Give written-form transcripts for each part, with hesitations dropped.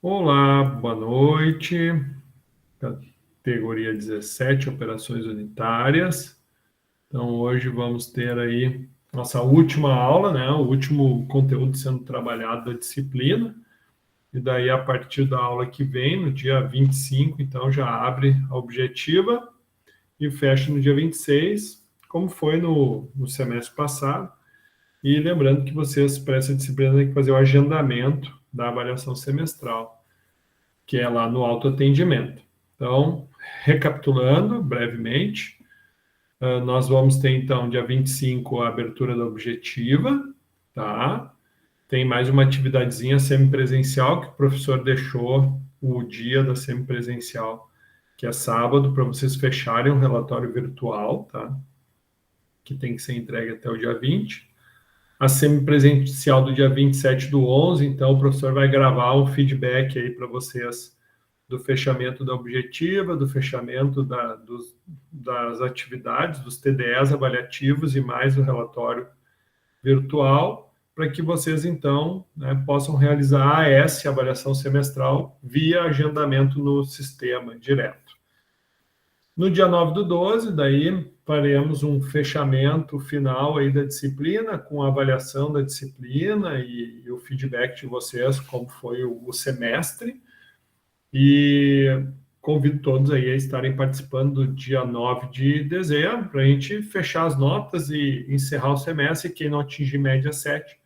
Olá, boa noite. Categoria 17, operações unitárias. Então, hoje vamos ter aí nossa última aula, né? O último conteúdo sendo trabalhado da disciplina. E daí, a partir da aula que vem, no dia 25, então já abre a objetiva e fecha no dia 26, como foi no semestre passado. E lembrando que vocês, para essa disciplina, têm que fazer o agendamento da avaliação semestral, que é lá no autoatendimento. Então, recapitulando brevemente, nós vamos ter então, dia 25, a abertura da objetiva, tá? Tem mais uma atividadezinha semipresencial que o professor deixou o dia da semipresencial, que é sábado, para vocês fecharem um relatório virtual, tá? Que tem que ser entregue até o dia 20. A semipresencial do dia 27/11, então o professor vai gravar um feedback aí para vocês do fechamento da objetiva, do fechamento das atividades, dos TDEs avaliativos e mais o relatório virtual, para que vocês, então, né, possam realizar a AS, avaliação semestral, via agendamento no sistema direto. No dia 9/12, daí faremos um fechamento final aí da disciplina, com a avaliação da disciplina e o feedback de vocês, como foi o semestre. E convido todos aí a estarem participando do dia 9 de dezembro, para a gente fechar as notas e encerrar o semestre. Quem não atingir média 7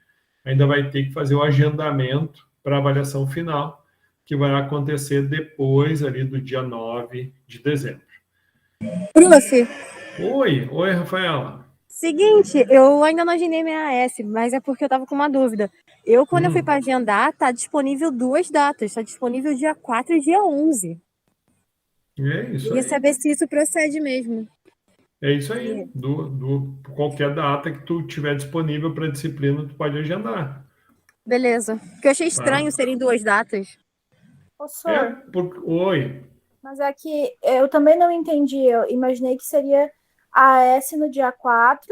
ainda vai ter que fazer o agendamento para a avaliação final, que vai acontecer depois ali do dia 9 de dezembro. Prof, Oi, Rafaela. seguinte, eu ainda não agendei minha AS, mas é porque eu tava com uma dúvida. Quando eu fui para agendar, tá disponível duas datas. Tá disponível dia 4 e dia 11. É isso Queria aí. saber se isso procede mesmo. É isso aí. Qualquer data que tu tiver disponível para a disciplina, tu pode agendar. Beleza. Porque eu achei Tá? estranho serem duas datas. Professor, Oi. mas é que eu também não entendi. Eu imaginei que seria a AS no dia 4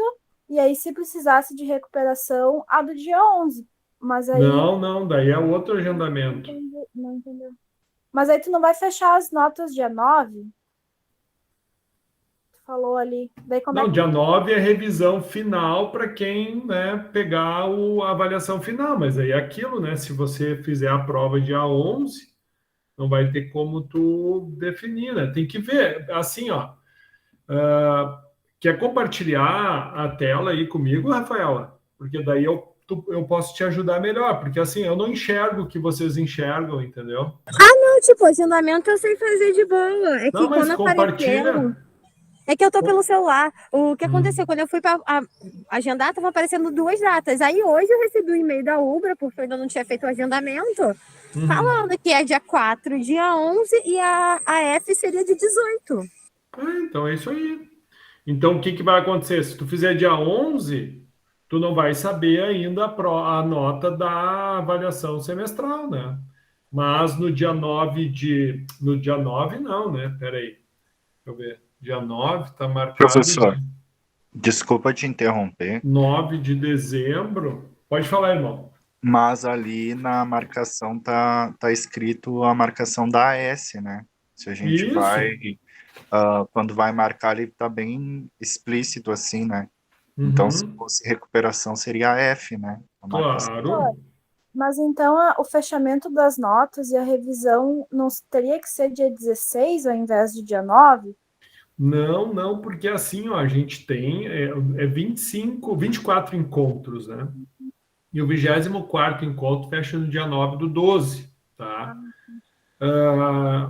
e aí, se precisasse de recuperação, a do dia 11. Mas aí. Não, daí é outro agendamento. Não entendeu. Mas aí tu não vai fechar as notas dia 9? Tu falou ali. Daí como é Não, que. dia 9 é revisão final para quem, né, pegar a avaliação final, mas aí é aquilo, né? Se você fizer a prova dia 11, não vai ter como tu definir, né? Tem que ver, assim, ó. Quer compartilhar a tela aí comigo, Rafaela? Porque daí eu posso te ajudar melhor, porque assim, eu não enxergo o que vocês enxergam, entendeu? Não, tipo, agendamento eu sei fazer de boa. É Não, que mas quando apareceu. compartilha. É que eu tô pelo celular. O que aconteceu? Hum, Quando eu fui para agendar, estavam aparecendo duas datas. Aí hoje eu recebi um e-mail da Ubra, porque eu ainda não tinha feito o agendamento, uhum. falando que é dia 4, dia 11 e a F seria de 18. Então é isso aí. Então, o que vai acontecer? Se tu fizer dia 11, tu não vai saber ainda a nota da avaliação semestral, né? Mas no dia 9 de... No dia 9 não, né? Peraí, deixa eu ver. Dia 9 está marcado Professor, de desculpa te interromper, 9 de dezembro. Pode falar, irmão. mas ali na marcação tá escrito a marcação da AS, né? Se a gente vai, Isso. quando vai marcar, ele tá bem explícito assim, né? Então, se Uhum. fosse recuperação, seria a F, né? A marcação. Claro. Mas então o fechamento das notas e a revisão não teria que ser dia 16 ao invés de dia 9? Não, porque assim, ó, a gente tem 24 encontros, né? E o 24º encontro fecha no dia 9/12, tá?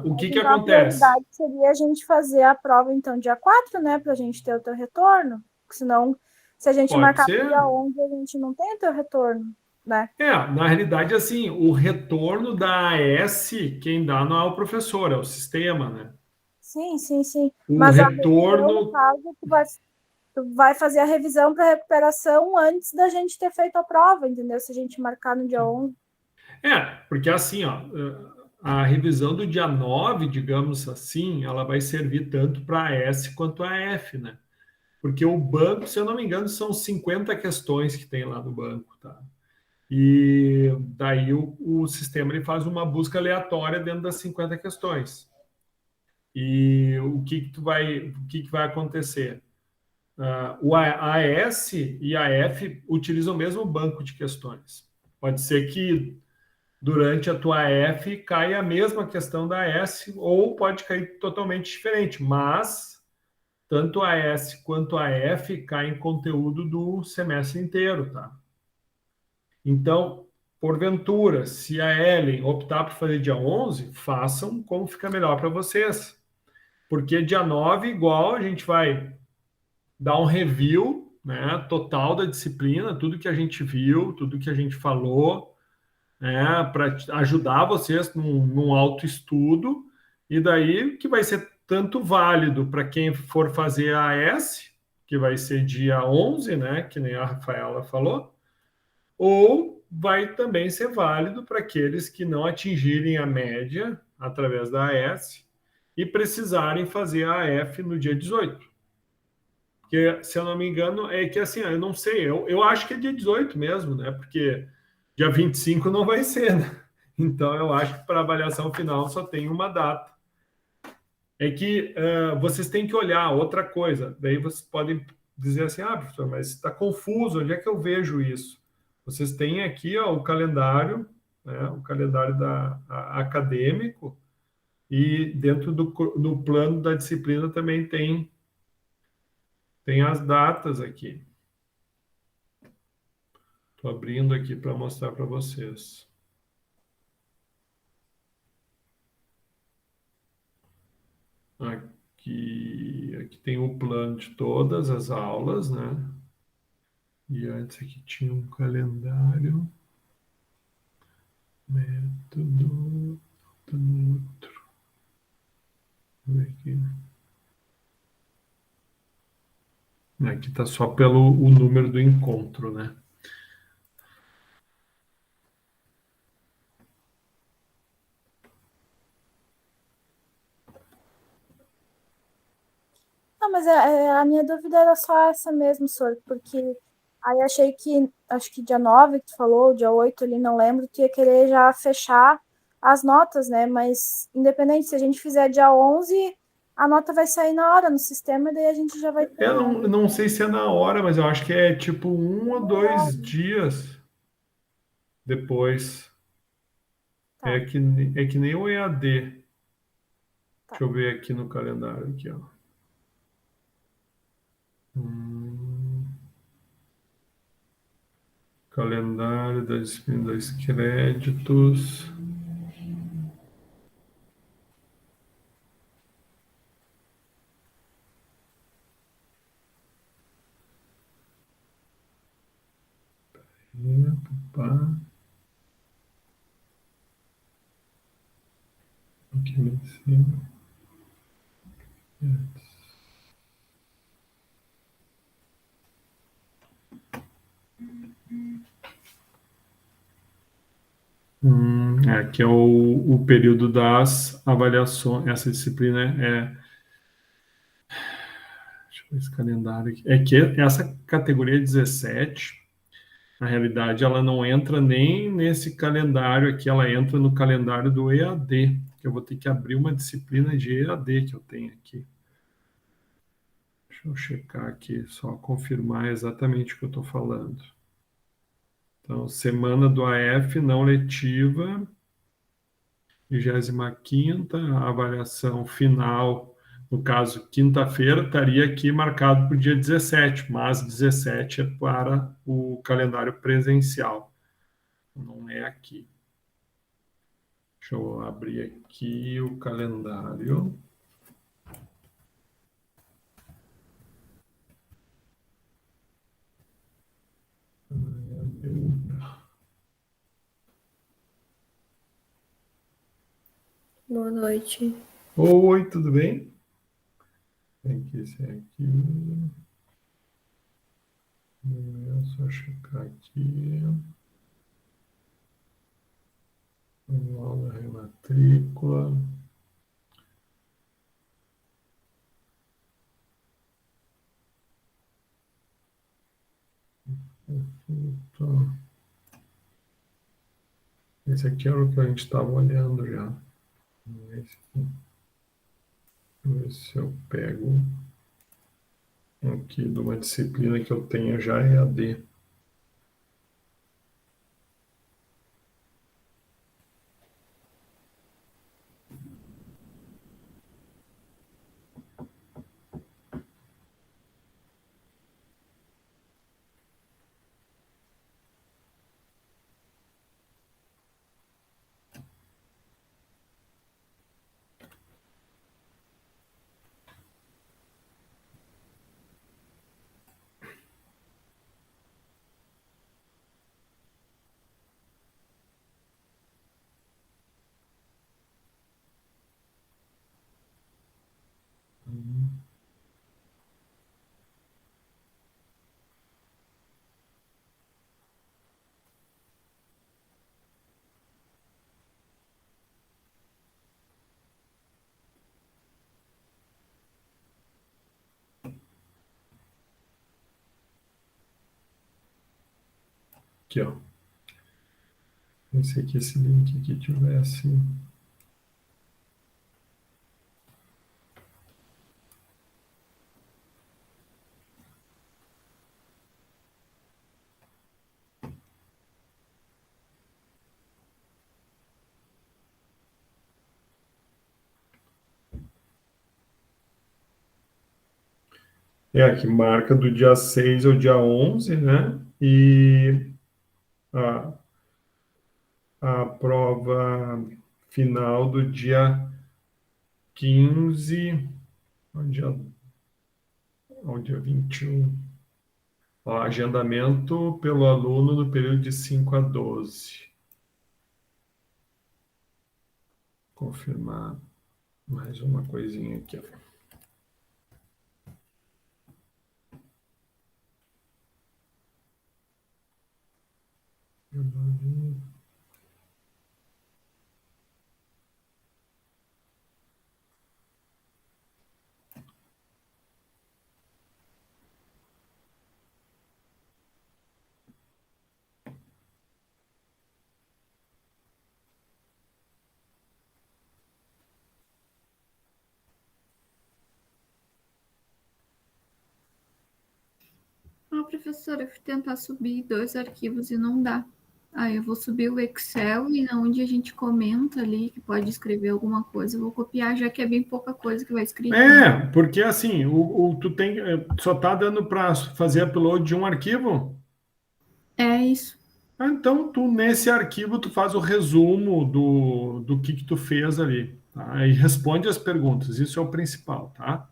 O Mas que então a acontece? prioridade seria a gente fazer a prova então dia 4, né? Para a gente ter o teu retorno. Porque senão, se a gente Pode marcar para ser? dia 11, a gente não tem o teu retorno, né? Na realidade, assim, o retorno da AS, quem dá não é o professor, é o sistema, né? Sim. O Mas a revisão, no retorno... caso, tu vai fazer a revisão para recuperação antes da gente ter feito a prova, entendeu? Se a gente marcar no dia 11. Porque assim, ó, a revisão do dia 9, digamos assim, ela vai servir tanto para a S quanto a F, né? Porque o banco, se eu não me engano, são 50 questões que tem lá no banco, tá? E daí o sistema ele faz uma busca aleatória dentro das 50 questões. E o que vai acontecer? O AS e a F utilizam o mesmo banco de questões. Pode ser que durante a tua F caia a mesma questão da S, ou pode cair totalmente diferente, mas tanto a S quanto a F caem conteúdo do semestre inteiro, tá? Então, porventura, se a Ellen optar por fazer dia 11, façam como fica melhor para vocês. Porque dia 9, igual, a gente vai dar um review, né, total da disciplina, tudo que a gente viu, tudo que a gente falou, né, para ajudar vocês num autoestudo, e daí que vai ser tanto válido para quem for fazer a AS, que vai ser dia 11, né, que nem a Rafaela falou, ou vai também ser válido para aqueles que não atingirem a média através da AS e precisarem fazer a AF no dia 18. Porque, se eu não me engano, é que assim, eu não sei, eu acho que é dia 18 mesmo, né? Porque dia 25 não vai ser, né? Então, eu acho que para avaliação final só tem uma data. É que vocês têm que olhar outra coisa. Daí vocês podem dizer assim, professor, mas está confuso, onde é que eu vejo isso? Vocês têm aqui ó, o calendário, né, o calendário acadêmico, e dentro do plano da disciplina também tem as datas aqui. Estou abrindo aqui para mostrar para vocês. Aqui tem o plano de todas as aulas, né? E antes aqui tinha um calendário. Método. Tá no outro. Vamos ver aqui. Aqui está só pelo o número do encontro, né? Não, mas a minha dúvida era só essa mesmo, senhor, porque aí achei que, acho que dia 9 que tu falou, dia 8 ali, não lembro, tu ia querer já fechar as notas, né? Mas independente, se a gente fizer dia 11, a nota vai sair na hora no sistema e daí a gente já vai ter, Eu né? não sei se é na hora, mas eu acho que é tipo 1 ou 2 dias depois. Tá, É que nem o EAD. tá. Deixa eu ver aqui no calendário aqui, ó. Calendário da disciplina 2 créditos. Pá. Aqui em cima. Aqui é o período das avaliações. Essa disciplina deixa eu ver esse calendário aqui. É que essa categoria 17, na realidade, ela não entra nem nesse calendário aqui, ela entra no calendário do EAD, que eu vou ter que abrir uma disciplina de EAD que eu tenho aqui. Deixa eu checar aqui, só confirmar exatamente o que eu estou falando. Então, semana do AF não letiva, 25ª, a avaliação final, no caso, quinta-feira, estaria aqui marcado para o dia 17, mas 17 é para o calendário presencial, não é aqui. Deixa eu abrir aqui o calendário. Boa noite. Oi, tudo bem? Tem que ser aqui. É só checar aqui. Manual da rematrícula. Esse aqui era o que a gente estava olhando já. Esse aqui. Vamos ver se eu pego aqui de uma disciplina que eu tenho já EAD. Aqui, ó. Pensei que esse link aqui tivesse. Aqui marca do dia 6 ao dia 11, né? E a, a prova final do dia 15 ao dia 21. Ó, agendamento pelo aluno no período de 5 a 12. Confirmar mais uma coisinha aqui, ó. Professora, eu fui tentar subir 2 arquivos e não dá. Aí eu vou subir o Excel e onde a gente comenta ali que pode escrever alguma coisa, eu vou copiar, já que é bem pouca coisa que vai escrever. Porque assim, tu só tá dando para fazer upload de um arquivo? É isso. Então, nesse arquivo, tu faz o resumo do que tu fez ali, tá? E responde as perguntas, isso é o principal, tá?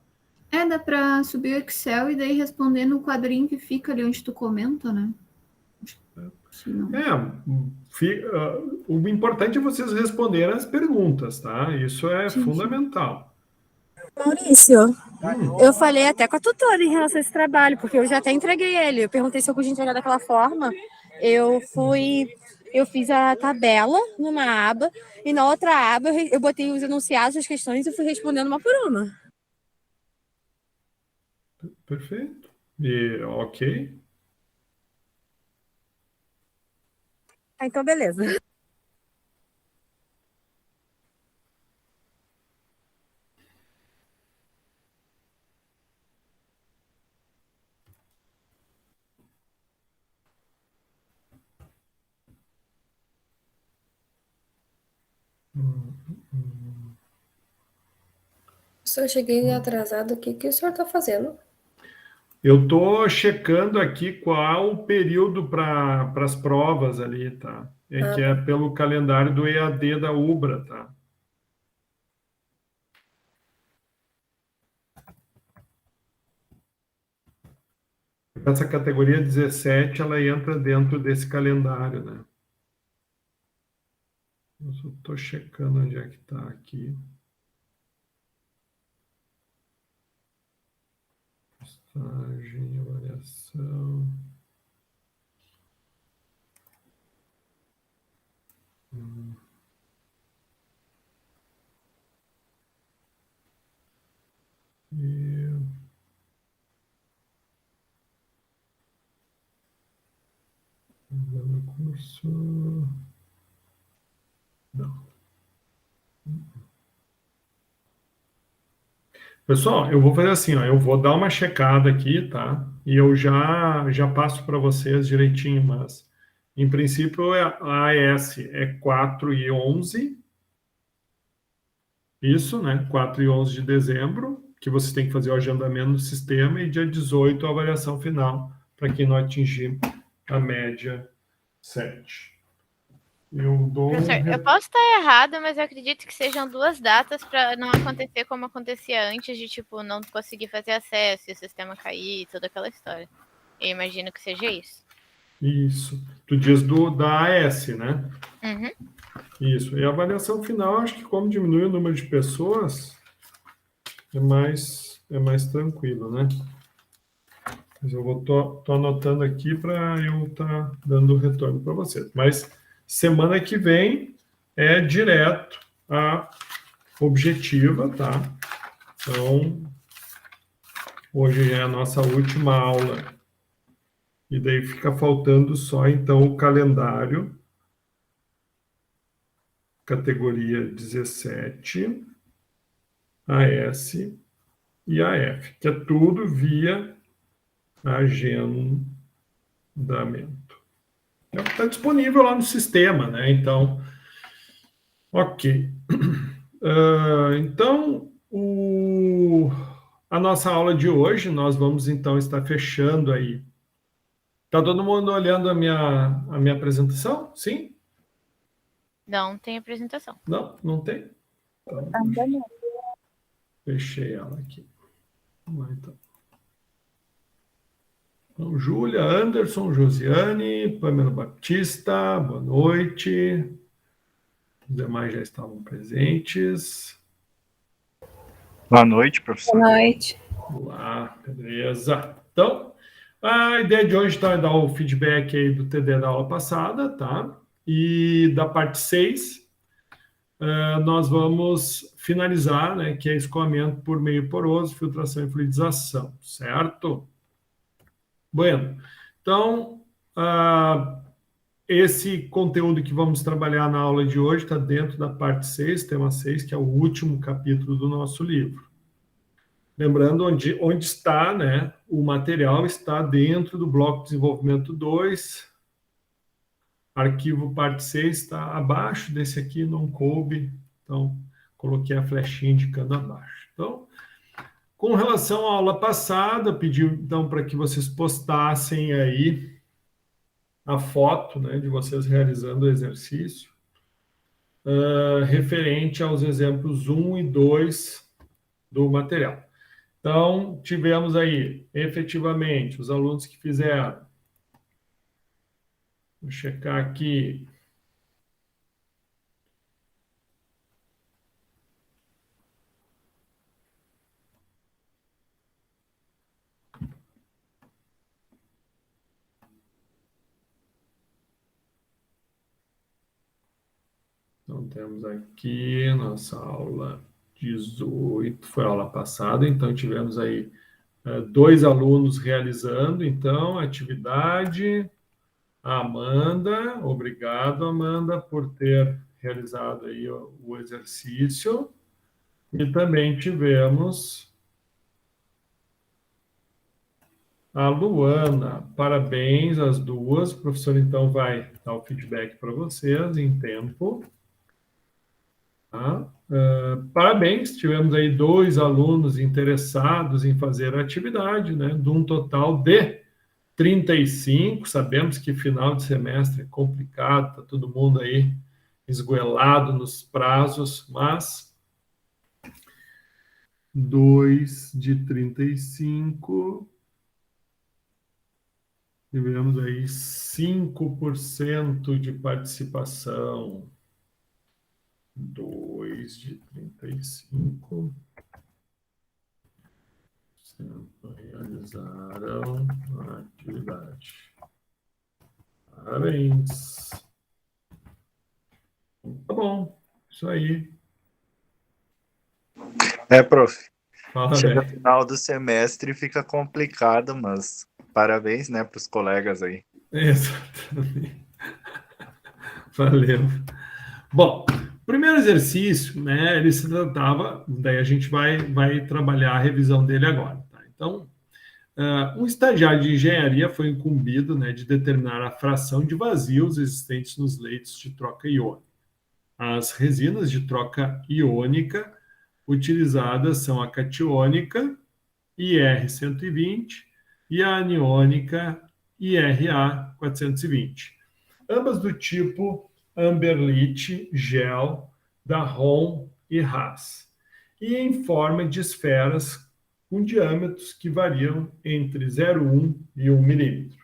Dá para subir o Excel e daí responder no quadrinho que fica ali onde tu comenta, né? O importante é vocês responderem as perguntas, tá? Isso é fundamental. Maurício, eu falei até com a tutora em relação a esse trabalho, porque eu já até entreguei ele. Eu perguntei se eu podia entregar daquela forma. Eu fiz a tabela numa aba e na outra aba eu botei os enunciados, as questões e fui respondendo uma por uma. Perfeito. E ok. Então, beleza. Só cheguei atrasado aqui. O que o senhor está fazendo? Eu estou checando aqui qual o período para as provas ali, tá? Que é pelo calendário do EAD da UBRA, tá? Essa categoria 17, ela entra dentro desse calendário, né? Eu só estou checando onde é que está aqui. Postagem, avaliação. E... curso. Não. Pessoal, eu vou fazer assim, ó, eu vou dar uma checada aqui, tá? E eu já passo para vocês direitinho, mas em princípio a AS é 4 e 11, isso, né? 4 e 11 de dezembro, que vocês têm que fazer o agendamento no sistema, e dia 18 a avaliação final, para quem não atingir a média 7. Eu dou Professor, eu posso estar errado, mas eu acredito que sejam 2 datas para não acontecer como acontecia antes de, tipo, não conseguir fazer acesso e o sistema cair, toda aquela história. Eu imagino que seja isso. Isso. Tu diz da AS, né? Uhum. Isso. E a avaliação final, acho que como diminui o número de pessoas, é mais tranquilo, né? Mas eu tô anotando aqui para eu estar dando retorno para vocês. Mas semana que vem é direto a objetiva, tá? Então, hoje é a nossa última aula. E daí fica faltando só, então, o calendário, categoria 17, AS e AF, que é tudo via agendamento. Está disponível lá no sistema, né? Então, ok. Então, a nossa aula de hoje, nós vamos, então, estar fechando aí. Está todo mundo olhando a minha apresentação? Sim? Não tem apresentação. Não tem? Então, Ainda não. fechei ela aqui. Vamos lá, então. Então, Júlia, Anderson, Josiane, Pamela Baptista, boa noite. Os demais já estavam presentes. Boa noite, professor. Boa noite. Olá, beleza. Então, a ideia de hoje tá, é dar o feedback aí do TD da aula passada, tá? E da parte 6, nós vamos finalizar, né, que é escoamento por meio poroso, filtração e fluidização, certo? Bueno, então, esse conteúdo que vamos trabalhar na aula de hoje está dentro da parte 6, tema 6, que é o último capítulo do nosso livro. Lembrando onde está, né, o material está dentro do bloco de desenvolvimento 2, arquivo parte 6 está abaixo desse aqui, não coube, então coloquei a flechinha indicando abaixo. Então, com relação à aula passada, pedi então para que vocês postassem aí a foto, né, de vocês realizando o exercício, referente aos exemplos 1 e 2 do material. Então, tivemos aí, efetivamente, os alunos que fizeram. Vou checar aqui. Então, temos aqui nossa aula 18, foi a aula passada, então tivemos aí 2 alunos realizando, então, a atividade. A Amanda, obrigado, Amanda, por ter realizado aí o exercício. E também tivemos a Luana. Parabéns às duas. O professor, então, vai dar o feedback para vocês em tempo. Tá? Parabéns, tivemos aí 2 alunos interessados em fazer a atividade, né? De um total de 35, sabemos que final de semestre é complicado, está todo mundo aí esgoelado nos prazos, mas 2 de 35, tivemos aí 5% de participação. 2 de 35. Realizaram a atividade. Parabéns. Tá bom, isso aí. Prof. Fala, Chega velho. no final do semestre fica complicado, mas parabéns, né, para os colegas aí. Exatamente. Valeu. Bom, primeiro exercício, né, ele se tratava, daí a gente vai trabalhar a revisão dele agora. Tá? Então, um estagiário de engenharia foi incumbido, né, de determinar a fração de vazios existentes nos leitos de troca iônica. As resinas de troca iônica utilizadas são a catiônica, IR120, e a aniônica, IRA420. Ambas do tipo Amberlit Gel, da ROM e Haas, e em forma de esferas com diâmetros que variam entre 0,1 e 1 milímetro.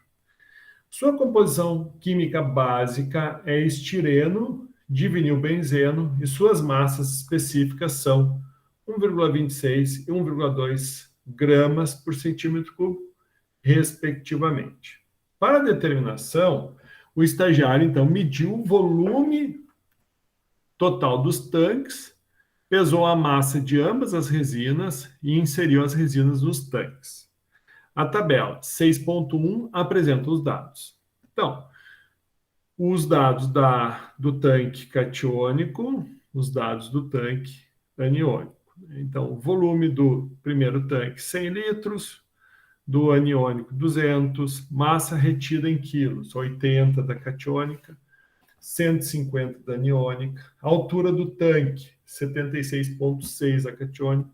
Sua composição química básica é estireno, divinilbenzeno, e suas massas específicas são 1,26 e 1,2 gramas por centímetro cúbico, respectivamente. Para a determinação, o estagiário, então, mediu o volume total dos tanques, pesou a massa de ambas as resinas e inseriu as resinas nos tanques. A tabela 6.1 apresenta os dados. Então, os dados do tanque catiônico, os dados do tanque aniônico. Então, o volume do primeiro tanque, 100 litros, do aniônico, 200, massa retida em quilos, 80 da catiônica, 150 da aniônica, altura do tanque, 76,6 a catiônica,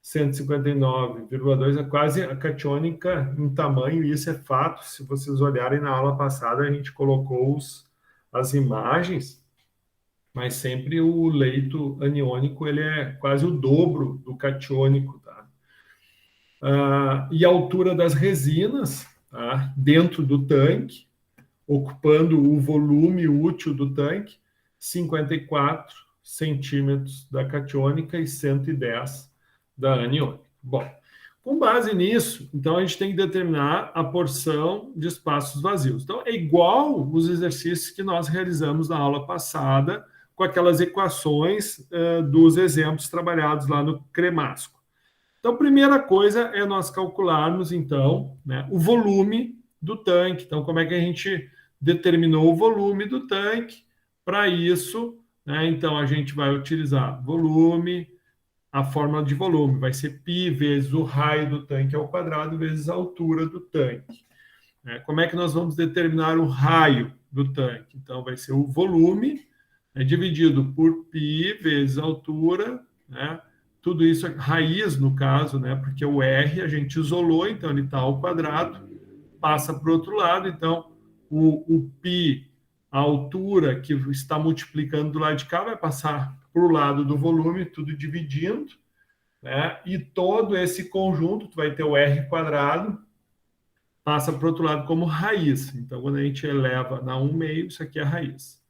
159,2 é quase a catiônica em tamanho, e isso é fato. Se vocês olharem na aula passada, a gente colocou as imagens, mas sempre o leito aniônico ele é quase o dobro do catiônico, tá? E a altura das resinas, tá, dentro do tanque, ocupando o volume útil do tanque, 54 centímetros da catiônica e 110 da aniônica. Bom, com base nisso, então a gente tem que determinar a porção de espaços vazios. Então, é igual os exercícios que nós realizamos na aula passada, com aquelas equações dos exemplos trabalhados lá no Cremasco. Então, a primeira coisa é nós calcularmos, então, né, o volume do tanque. Então, como é que a gente determinou o volume do tanque? Para isso, né, então, a gente vai utilizar volume, a fórmula de volume vai ser π vezes o raio do tanque ao quadrado vezes a altura do tanque. Como é que nós vamos determinar o raio do tanque? Então, vai ser o volume dividido por π vezes a altura, né? Tudo isso é raiz, no caso, né? Porque o R a gente isolou, então ele está ao quadrado, passa para o outro lado, então o π, a altura que está multiplicando do lado de cá, vai passar para o lado do volume, tudo dividindo, né? E todo esse conjunto, tu vai ter o R quadrado, passa para o outro lado como raiz. Então, quando a gente eleva na 1/2, isso aqui é a raiz.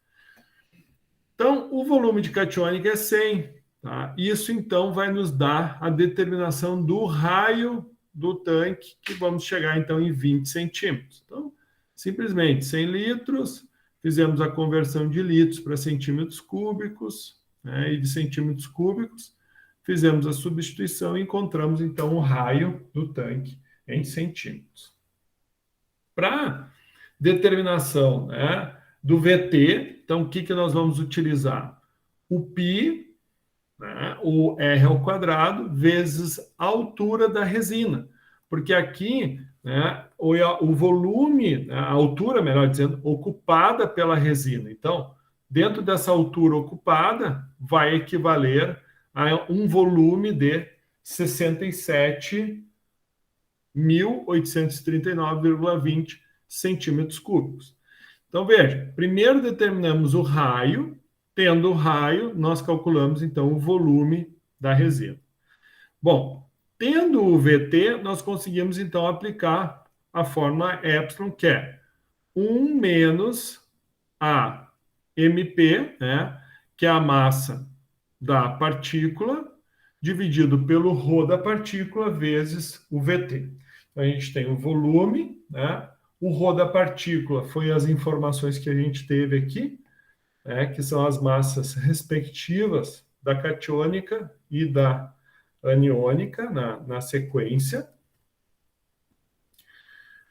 Então, o volume de catiônica é 100. Tá? Isso, então, vai nos dar a determinação do raio do tanque, que vamos chegar, então, em 20 centímetros. Então, simplesmente, 100 litros, fizemos a conversão de litros para centímetros cúbicos, né? E de centímetros cúbicos, fizemos a substituição e encontramos, então, o raio do tanque em centímetros. Para determinação, né, do VT, então, o que nós vamos utilizar? O π, né, o R ao quadrado, vezes a altura da resina. Porque aqui, né, o volume, a altura, melhor dizendo, ocupada pela resina. Então, dentro dessa altura ocupada, vai equivaler a um volume de 67.839,20 centímetros cúbicos. Então, veja, primeiro determinamos o raio. Tendo o raio, nós calculamos, então, o volume da resina. Bom, tendo o VT, nós conseguimos, então, aplicar a fórmula epsilon, que é 1 menos a MP, né, que é a massa da partícula, dividido pelo ρ da partícula, vezes o VT. Então, a gente tem o volume, né, o ρ da partícula foi as informações que a gente teve aqui, que são as massas respectivas da catiônica e da aniônica na sequência.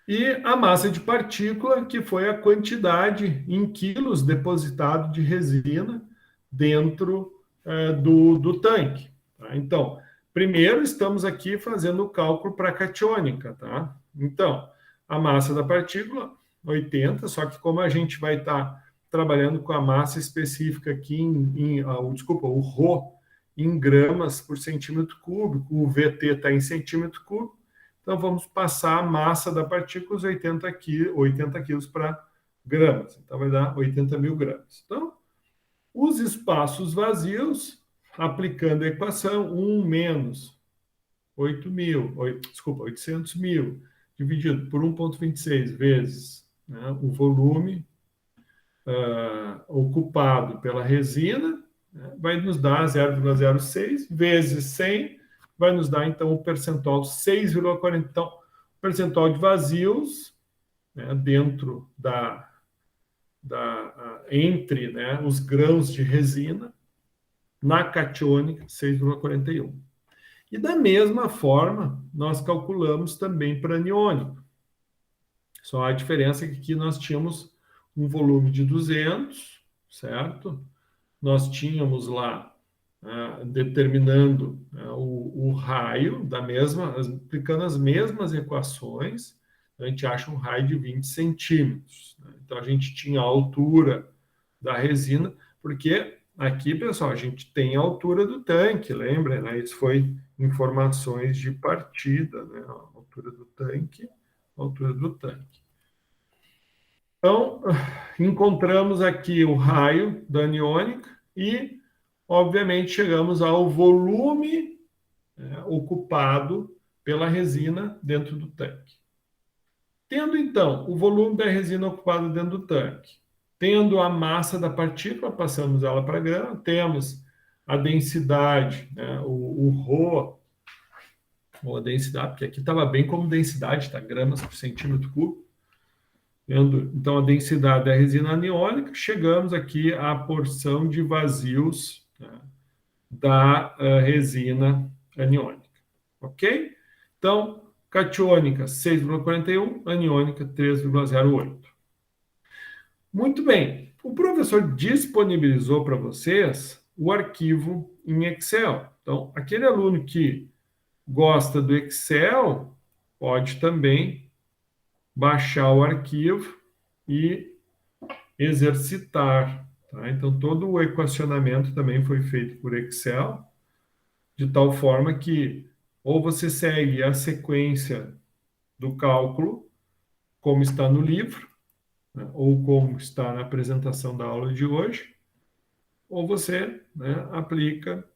E a massa de partícula, que foi a quantidade em quilos depositado de resina dentro do tanque. Tá? Então, primeiro estamos aqui fazendo o cálculo para a catiônica. Tá? Então, a massa da partícula, 80, só que como a gente vai estar trabalhando com a massa específica aqui o ρ em gramas por centímetro cúbico, o VT está em centímetro cúbico, então vamos passar a massa da partícula, os 80 quilos para gramas, então vai dar 80 mil gramas. Então, os espaços vazios, aplicando a equação 1 menos 800 mil, dividido por 1,26 vezes, né, o volume ocupado pela resina, né, vai nos dar 0,06 vezes 100, vai nos dar, então, o percentual 6,40. Então, o percentual de vazios, né, dentro entre, né, os grãos de resina, na catiônica, 6,41. E da mesma forma, nós calculamos também para aniônico. Só a diferença é que aqui nós tínhamos um volume de 200, certo? Nós tínhamos lá, determinando o raio, aplicando as mesmas equações, a gente acha um raio de 20 centímetros. Né? Então, a gente tinha a altura da resina, porque aqui, pessoal, a gente tem a altura do tanque, lembra? Né? Isso foi informações de partida, né? A altura do tanque, a altura do tanque. Então, encontramos aqui o raio da aniônica e, obviamente, chegamos ao volume ocupado pela resina dentro do tanque. Tendo, então, o volume da resina ocupado dentro do tanque, tendo a massa da partícula, passamos ela para grama, temos a densidade, né, o ρ, ou a densidade, porque aqui estava bem como densidade, tá? Gramas por centímetro cúbico. Então, a densidade da resina aniônica, chegamos aqui à porção de vazios, né, da resina aniônica. Ok? Então, catiônica 6,41, aniônica 3,08. Muito bem. O professor disponibilizou para vocês o arquivo em Excel. Então, aquele aluno que gosta do Excel pode também baixar o arquivo e exercitar. Tá? Então, todo o equacionamento também foi feito por Excel, de tal forma que ou você segue a sequência do cálculo, como está no livro, né, ou como está na apresentação da aula de hoje, ou você, né, aplica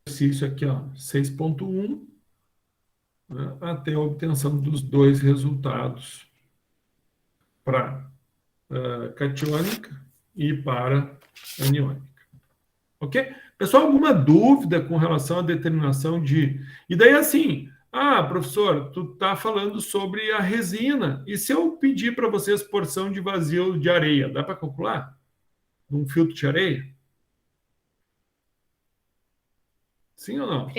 o exercício aqui, 6.1, né, até a obtenção dos dois resultados para catiônica e para aniônica. Ok? Pessoal, alguma dúvida com relação à determinação de... E daí, assim, professor, tu está falando sobre a resina. E se eu pedir para vocês porção de vazio de areia, dá para calcular? Num filtro de areia? Sim ou não?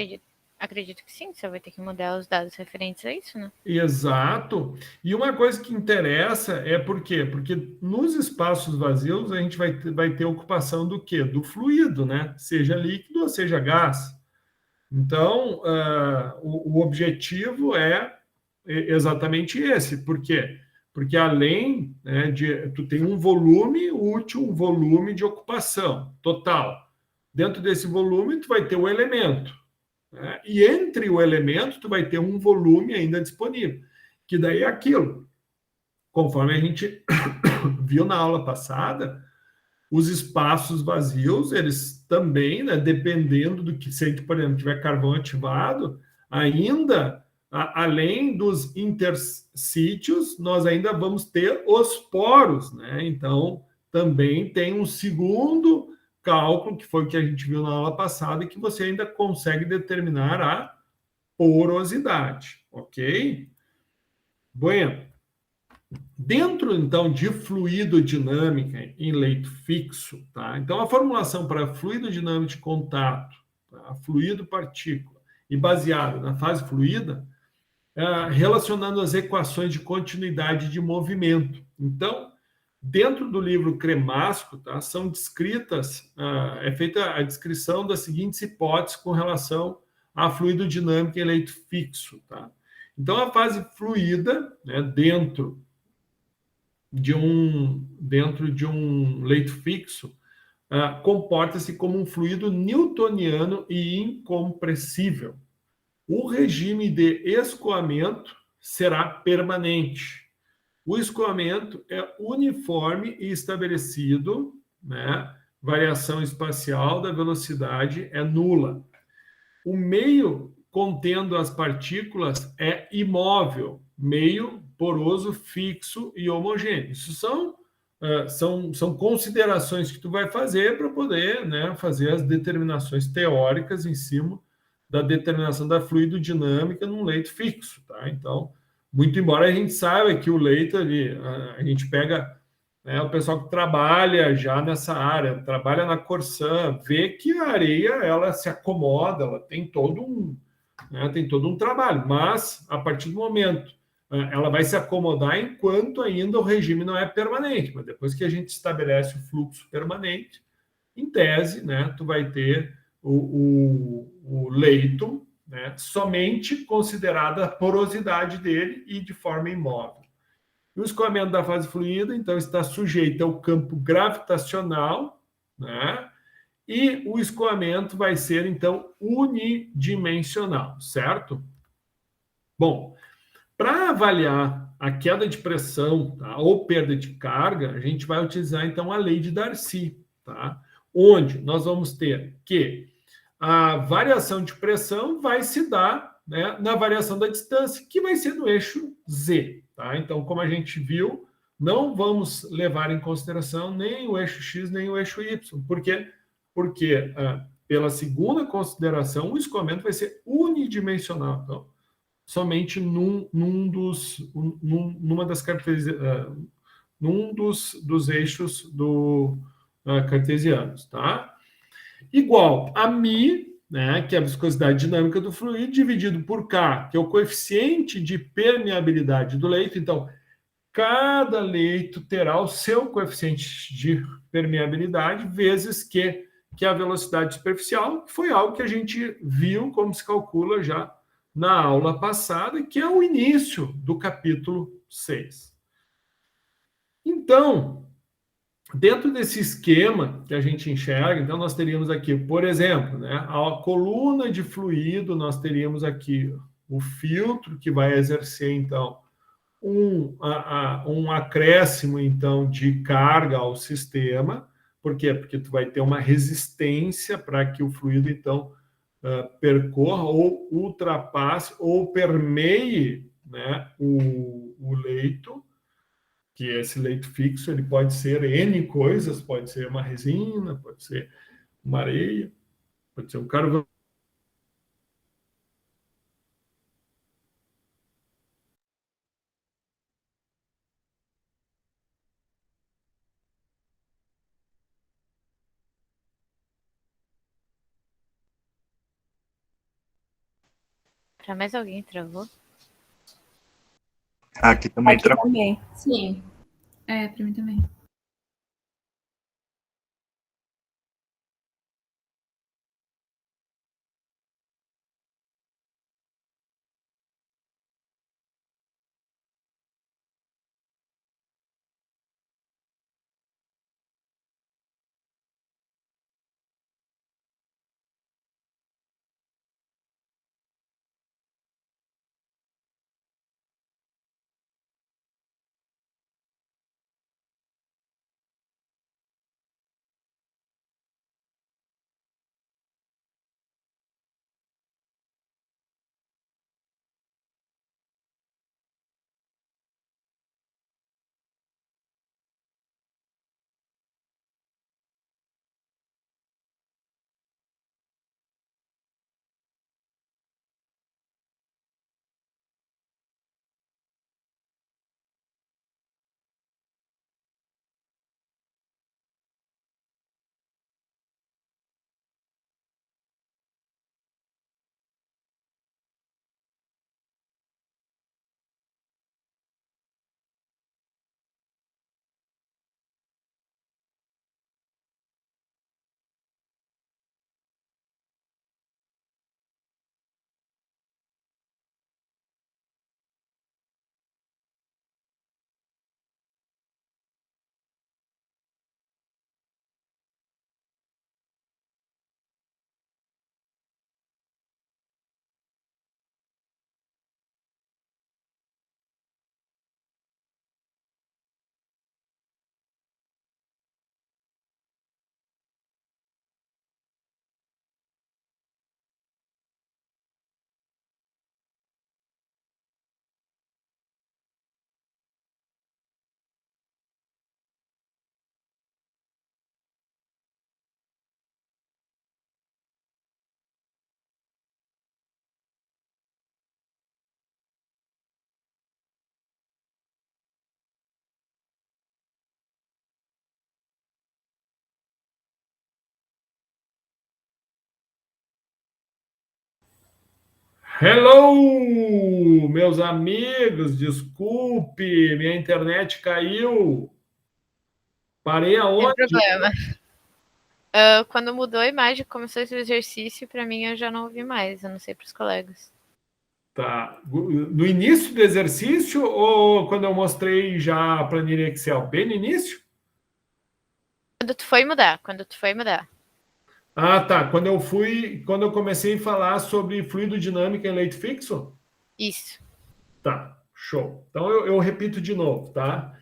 Acredito que sim, você vai ter que mudar os dados referentes a isso, né? Exato. E uma coisa que interessa é por quê? Porque nos espaços vazios a gente vai ter ocupação do quê? Do fluido, né? Seja líquido ou seja gás. Então, o objetivo é exatamente esse. Por quê? Porque além, né, tu tem um volume útil, um volume de ocupação total. Dentro desse volume, tu vai ter o elemento. Né? E entre o elemento, tu vai ter um volume ainda disponível. Que daí é aquilo. Conforme a gente viu na aula passada, os espaços vazios, eles também, né, dependendo do que, se a gente, por exemplo, tiver carvão ativado, ainda, além dos interstícios, nós ainda vamos ter os poros, né? Então, também tem um segundo cálculo, que foi o que a gente viu na aula passada, e que você ainda consegue determinar a porosidade, ok? Bueno. Dentro, então, de fluidodinâmica em leito fixo, tá? Então, a formulação para fluidodinâmica de contato, tá? Fluido-partícula, e baseado na fase fluida, relacionando as equações de continuidade de movimento. Então, dentro do livro cremástico, tá, são descritas, é feita a descrição das seguintes hipóteses com relação a fluido dinâmico em leito fixo. Tá? Então, a fase fluida, né, dentro de um leito fixo, comporta-se como um fluido newtoniano e incompressível. O regime de escoamento será permanente. O escoamento é uniforme e estabelecido, né? Variação espacial da velocidade é nula. O meio contendo as partículas é imóvel, meio poroso, fixo e homogêneo. Isso são considerações que tu vai fazer para poder, né, fazer as determinações teóricas em cima da determinação da fluidodinâmica num leito fixo. Tá? Então, muito embora a gente saiba que o leito ali, a gente pega, né, o pessoal que trabalha já nessa área, trabalha na Corsã, vê que a areia ela se acomoda, ela tem todo um trabalho, mas a partir do momento ela vai se acomodar enquanto ainda o regime não é permanente, mas depois que a gente estabelece o fluxo permanente, em tese, né, tu vai ter o leito, né, somente considerada a porosidade dele e de forma imóvel. O escoamento da fase fluida, então, está sujeito ao campo gravitacional, né? E o escoamento vai ser, então, unidimensional, certo? Bom, para avaliar a queda de pressão, tá, ou perda de carga, a gente vai utilizar, então, a lei de Darcy, tá? Onde nós vamos ter que a variação de pressão vai se dar, né, na variação da distância, que vai ser no eixo Z. Tá? Então, como a gente viu, não vamos levar em consideração nem o eixo X, nem o eixo Y. Por quê? Porque, pela segunda consideração, o escoamento vai ser unidimensional. Então, somente numa das cartesianas, num dos eixos cartesianos. Tá? Igual a μ, né, que é a viscosidade dinâmica do fluido, dividido por K, que é o coeficiente de permeabilidade do leito. Então, cada leito terá o seu coeficiente de permeabilidade, vezes que é a velocidade superficial, que foi algo que a gente viu como se calcula já na aula passada, que é o início do capítulo 6. Então, dentro desse esquema que a gente enxerga, então nós teríamos aqui, por exemplo, né, a coluna de fluido, nós teríamos aqui o filtro que vai exercer, então, um acréscimo, então, de carga ao sistema. Por quê? Porque tu vai ter uma resistência para que o fluido, então, percorra ou ultrapasse ou permeie, né, o leito, que esse leito fixo ele pode ser N coisas, pode ser uma resina, pode ser uma areia, pode ser um carvão. Para mais alguém travou? Aqui também Aqui também. Sim. Para mim também. Hello, meus amigos, desculpe, minha internet caiu. Parei Sem aonde? problema. Quando mudou a imagem, começou esse exercício, para mim eu já não ouvi mais, eu não sei para os colegas. Tá. No início do exercício ou quando eu mostrei já a planilha Excel? Bem no início? Quando tu foi mudar. Ah, tá. Quando eu comecei a falar sobre fluido dinâmica em leito fixo? Isso. Tá, show. Então eu repito de novo, tá?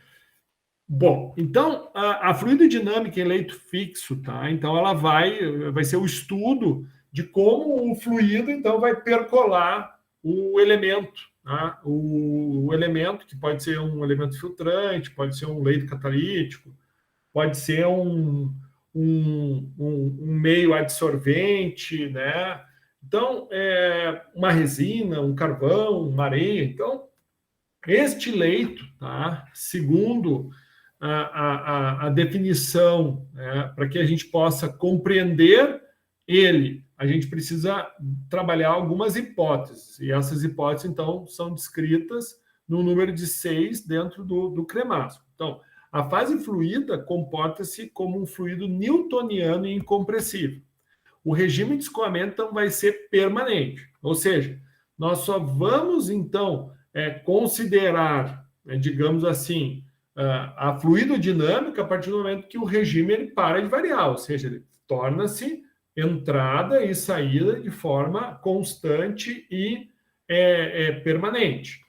Bom, então a fluidodinâmica em leito fixo, tá? Então ela vai ser o estudo de como o fluido então vai percolar o elemento, tá? O elemento que pode ser um elemento filtrante, pode ser um leito catalítico, pode ser um meio adsorvente, né? Então, uma resina, um carvão, uma areia. Então, este leito, tá? Segundo a definição, né, para que a gente possa compreender ele, a gente precisa trabalhar algumas hipóteses. E essas hipóteses, então, são descritas no número de 6 dentro do cremaço. Então, a fase fluida comporta-se como um fluido newtoniano e incompressível. O regime de escoamento, então, vai ser permanente. Ou seja, nós só vamos, então, considerar, digamos assim, a fluidodinâmica a partir do momento que o regime ele para de variar, ou seja, ele torna-se entrada e saída de forma constante e permanente.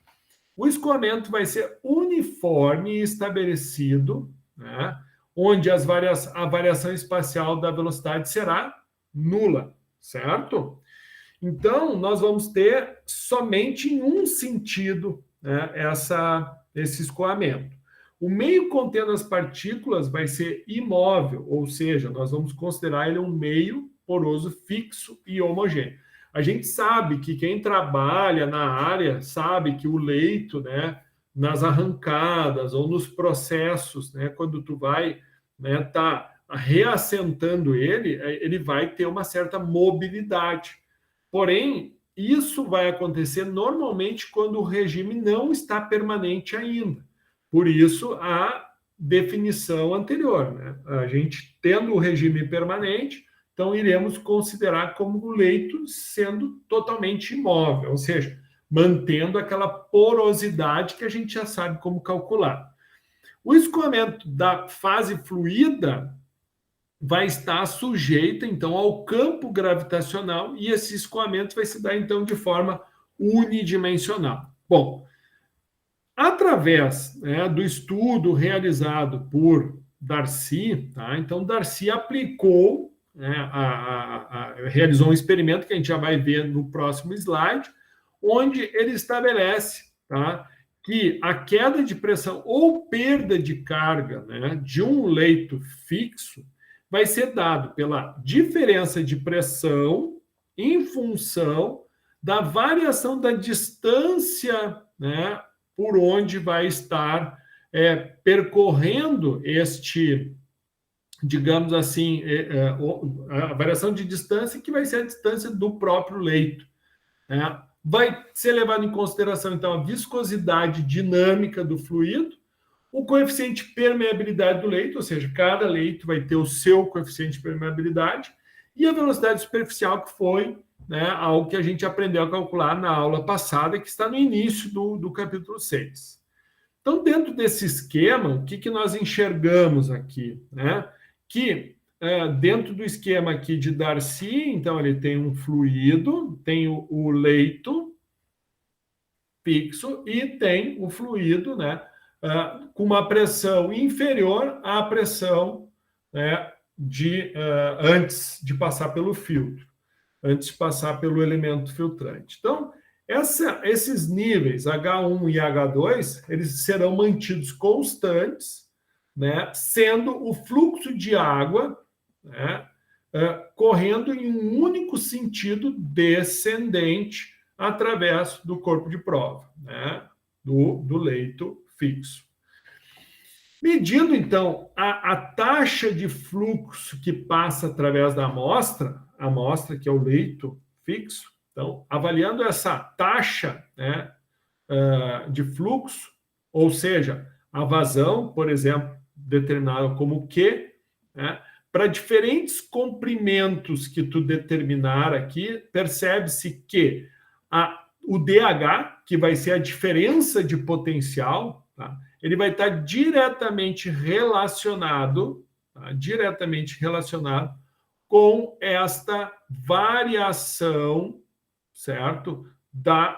O escoamento vai ser uniforme e estabelecido, né, onde a variação espacial da velocidade será nula, certo? Então, nós vamos ter somente em um sentido, né, esse escoamento. O meio contendo as partículas vai ser imóvel, ou seja, nós vamos considerar ele um meio poroso fixo e homogêneo. A gente sabe que quem trabalha na área sabe que o leito, né, nas arrancadas ou nos processos, né, quando tu vai, né, tá reassentando ele vai ter uma certa mobilidade. Porém, isso vai acontecer normalmente quando o regime não está permanente ainda. Por isso, a definição anterior, né? A gente tendo o regime permanente, então iremos considerar como o leito sendo totalmente imóvel, ou seja, mantendo aquela porosidade que a gente já sabe como calcular. O escoamento da fase fluida vai estar sujeita, então, ao campo gravitacional e esse escoamento vai se dar, então, de forma unidimensional. Bom, através, né, do estudo realizado por Darcy, tá? Então, Darcy aplicou, né, realizou um experimento que a gente já vai ver no próximo slide, onde ele estabelece, tá, que a queda de pressão ou perda de carga, né, de um leito fixo vai ser dado pela diferença de pressão em função da variação da distância, né, por onde vai estar percorrendo este, digamos assim, a variação de distância, que vai ser a distância do próprio leito, né? Vai ser levado em consideração, então, a viscosidade dinâmica do fluido, o coeficiente de permeabilidade do leito, ou seja, cada leito vai ter o seu coeficiente de permeabilidade, e a velocidade superficial, que foi, né, algo que a gente aprendeu a calcular na aula passada, que está no início do capítulo 6. Então, dentro desse esquema, o que nós enxergamos aqui? Né? Que dentro do esquema aqui de Darcy, então ele tem um fluido, tem o leito fixo e tem o fluido, né, com uma pressão inferior à pressão, né, antes de passar pelo filtro, antes de passar pelo elemento filtrante. Então, esses níveis H1 e H2, eles serão mantidos constantes, né, sendo o fluxo de água, né, correndo em um único sentido descendente através do corpo de prova, né, do leito fixo. Medindo, então, a taxa de fluxo que passa através da amostra, a amostra que é o leito fixo, Então, avaliando essa taxa, né, de fluxo, ou seja, a vazão, por exemplo, determinada como Q, né, para diferentes comprimentos que tu determinar aqui, percebe-se que o DH, que vai ser a diferença de potencial, tá, ele vai estar diretamente relacionado com esta variação, certo?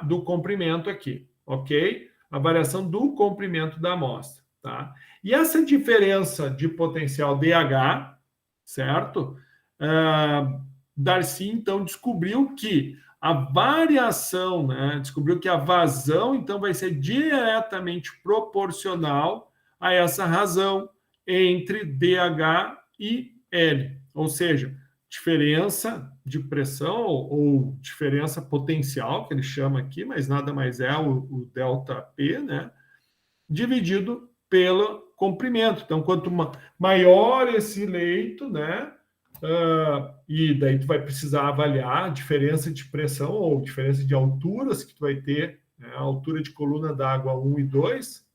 Do comprimento aqui, ok? A variação do comprimento da amostra, tá? E essa diferença de potencial DH, certo? Darcy, então, descobriu que a variação, né? Descobriu que a vazão, então, vai ser diretamente proporcional a essa razão entre DH e L, ou seja, diferença de pressão ou diferença potencial, que ele chama aqui, mas nada mais é o delta P, né? Dividido pelo comprimento. Então, quanto maior esse leito, né? E daí tu vai precisar avaliar a diferença de pressão ou diferença de alturas que tu vai ter, né? A altura de coluna d'água 1 e 2,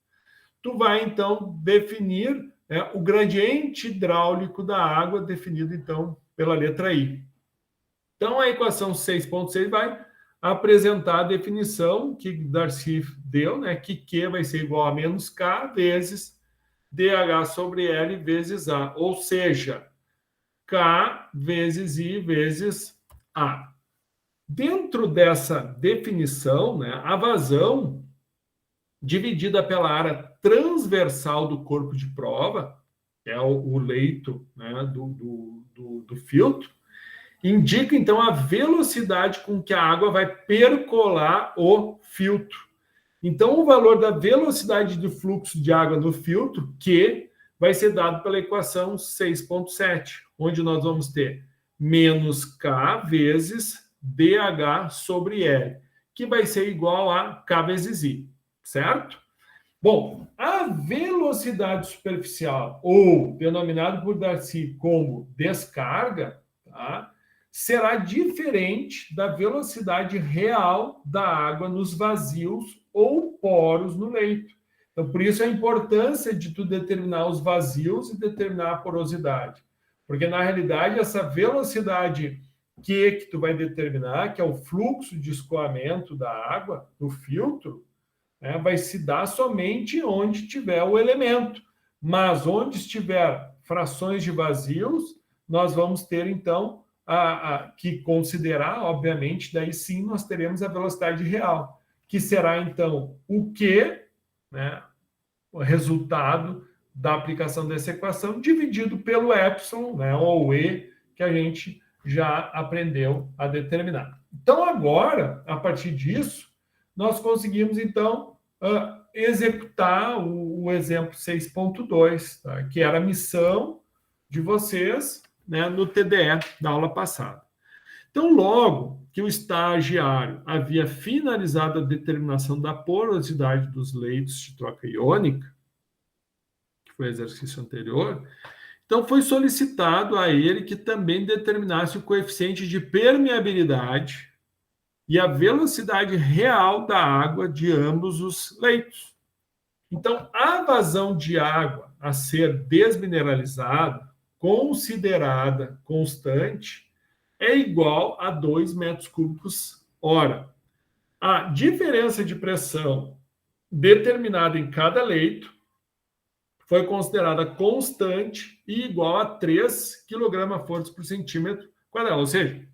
tu vai, então, definir o gradiente hidráulico da água, definido, então, pela letra I. Então, a equação 6.6 vai apresentar a definição que Darcy deu, né, que Q vai ser igual a menos K vezes DH sobre L vezes A, ou seja, K vezes I vezes A. Dentro dessa definição, né, a vazão dividida pela área transversal do corpo de prova, que é o leito, né, do filtro, indica, então, a velocidade com que a água vai percolar o filtro. Então, o valor da velocidade de fluxo de água no filtro, Q, vai ser dado pela equação 6.7, onde nós vamos ter menos K vezes DH sobre L, que vai ser igual a K vezes I, certo? Bom, a velocidade superficial, ou denominado por Darcy como descarga, tá, será diferente da velocidade real da água nos vazios ou poros no leito. Então, por isso a importância de tu determinar os vazios e determinar a porosidade. Porque, na realidade, essa velocidade que tu vai determinar, que é o fluxo de escoamento da água no filtro, né, vai se dar somente onde tiver o elemento. Mas onde estiver frações de vazios, nós vamos ter, então, que considerar, obviamente, daí sim nós teremos a velocidade real, que será, então, o Q, né, o resultado da aplicação dessa equação, dividido pelo epsilon, né, ou E, que a gente já aprendeu a determinar. Então, agora, a partir disso, nós conseguimos, então, executar o exemplo 6.2, tá, que era a missão de vocês, né, no TDE da aula passada. Então, logo que o estagiário havia finalizado a determinação da porosidade dos leitos de troca iônica, que foi o exercício anterior, então foi solicitado a ele que também determinasse o coeficiente de permeabilidade e a velocidade real da água de ambos os leitos. Então, a vazão de água a ser desmineralizada, considerada constante, é igual a 2 metros cúbicos hora. A diferença de pressão determinada em cada leito foi considerada constante e igual a 3 kg/força por centímetro quadrado, ou seja,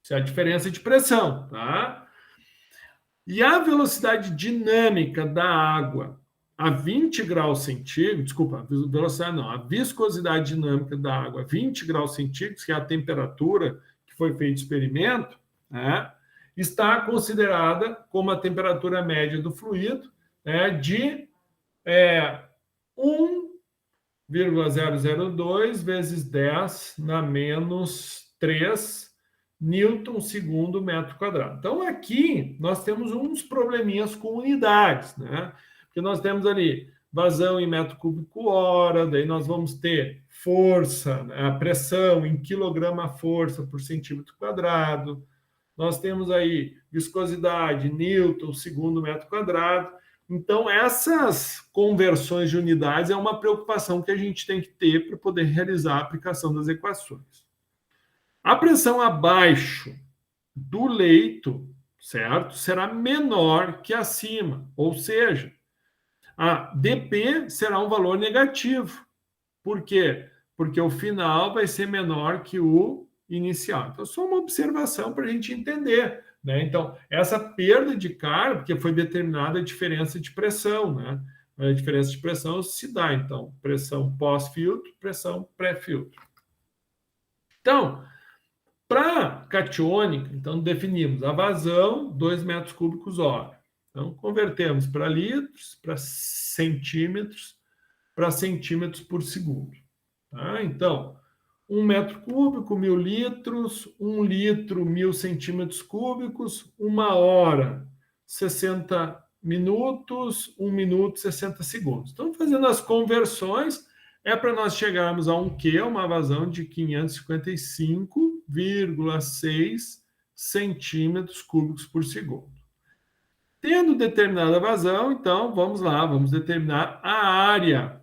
isso é a diferença de pressão, tá? E a velocidade dinâmica da água a 20 graus centígrados, desculpa, velocidade não, a viscosidade dinâmica da água a 20 graus centígrados, que é a temperatura que foi feito o experimento, né, está considerada como a temperatura média do fluido, né, de 1,002 vezes 10 na menos 3 newton segundo metro quadrado. Então, aqui nós temos uns probleminhas com unidades, né? Porque nós temos ali vazão em metro cúbico hora, daí nós vamos ter força, a pressão em quilograma-força por centímetro quadrado, nós temos aí viscosidade, Newton, segundo metro quadrado. Então, essas conversões de unidades é uma preocupação que a gente tem que ter para poder realizar a aplicação das equações. A pressão abaixo do leito, certo? Será menor que acima, ou seja, a dP será um valor negativo. Por quê? Porque o final vai ser menor que o inicial. Então, só uma observação para a gente entender, né? Então, essa perda de carga, porque foi determinada a diferença de pressão, né? A diferença de pressão se dá, então, pressão pós-filtro, pressão pré-filtro. Então, para catiônica, então, definimos a vazão, 2 metros cúbicos hora. Então, convertemos para litros, para centímetros por segundo. Tá? Então, 1 metro cúbico, 1.000 litros, 1 litro, 1.000 centímetros cúbicos, 1 hora, 60 minutos, 1 minuto, 60 segundos. Então, fazendo as conversões, é para nós chegarmos a um Q, uma vazão de 555,6 centímetros cúbicos por segundo. Tendo determinada vazão, então, vamos lá, vamos determinar a área,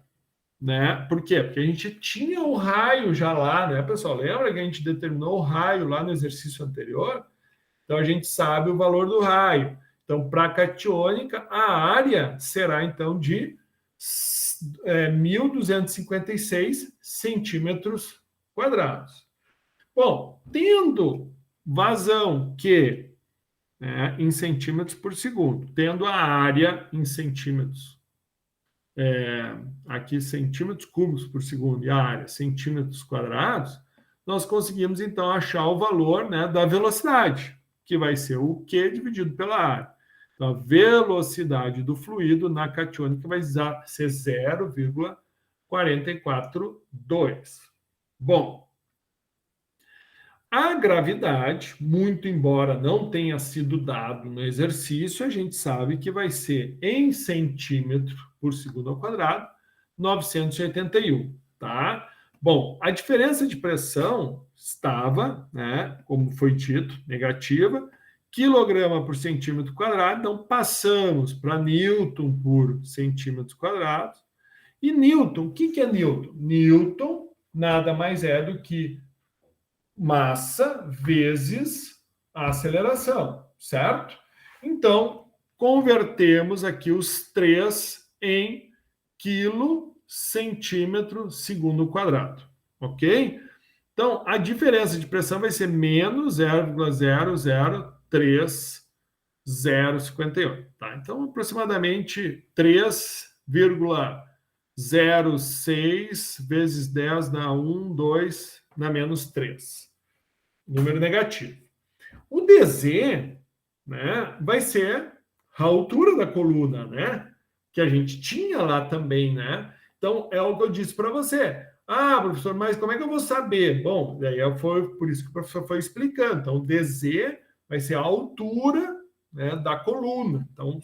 né? Por quê? Porque a gente tinha o raio já lá, né, pessoal? Lembra que a gente determinou o raio lá no exercício anterior? Então, a gente sabe o valor do raio. Então, para a catiônica, a área será, então, de 1.256 centímetros quadrados. Bom, tendo vazão Q, né, em centímetros por segundo, tendo a área em centímetros, aqui centímetros cúbicos por segundo e a área centímetros quadrados, nós conseguimos, então, achar o valor, né, da velocidade, que vai ser o Q dividido pela área. Então, a velocidade do fluido na catiônica vai ser 0,442. Bom, a gravidade, muito embora não tenha sido dado no exercício, a gente sabe que vai ser em centímetro por segundo ao quadrado, 981, tá? Bom, a diferença de pressão estava, né, como foi dito, negativa, quilograma por centímetro quadrado, então passamos para Newton por centímetros quadrados. E Newton, o que é Newton? Newton nada mais é do que massa vezes a aceleração, certo? Então, convertemos aqui os 3 em quilo centímetro segundo quadrado, ok? Então, a diferença de pressão vai ser menos 0,003,058, tá? Então, aproximadamente 3,06 vezes 10 dá 1, 2, dá menos 3. Número negativo. O DZ, né, vai ser a altura da coluna, né? Que a gente tinha lá também, né? Então, é o que eu disse para você. Ah, professor, mas como é que eu vou saber? Bom, daí foi por isso que o professor foi explicando. Então, o DZ vai ser a altura, né, da coluna. Então,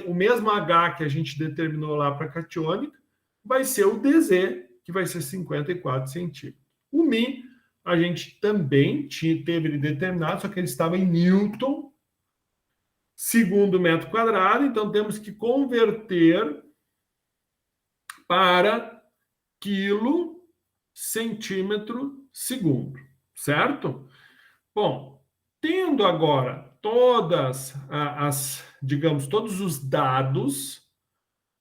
o mesmo H que a gente determinou lá para a catiônica vai ser o DZ, que vai ser 54 centímetros. O Mi, a gente também teve ele determinado, só que ele estava em Newton, segundo metro quadrado, então temos que converter para quilo centímetro segundo, certo? Bom, tendo agora todos os dados,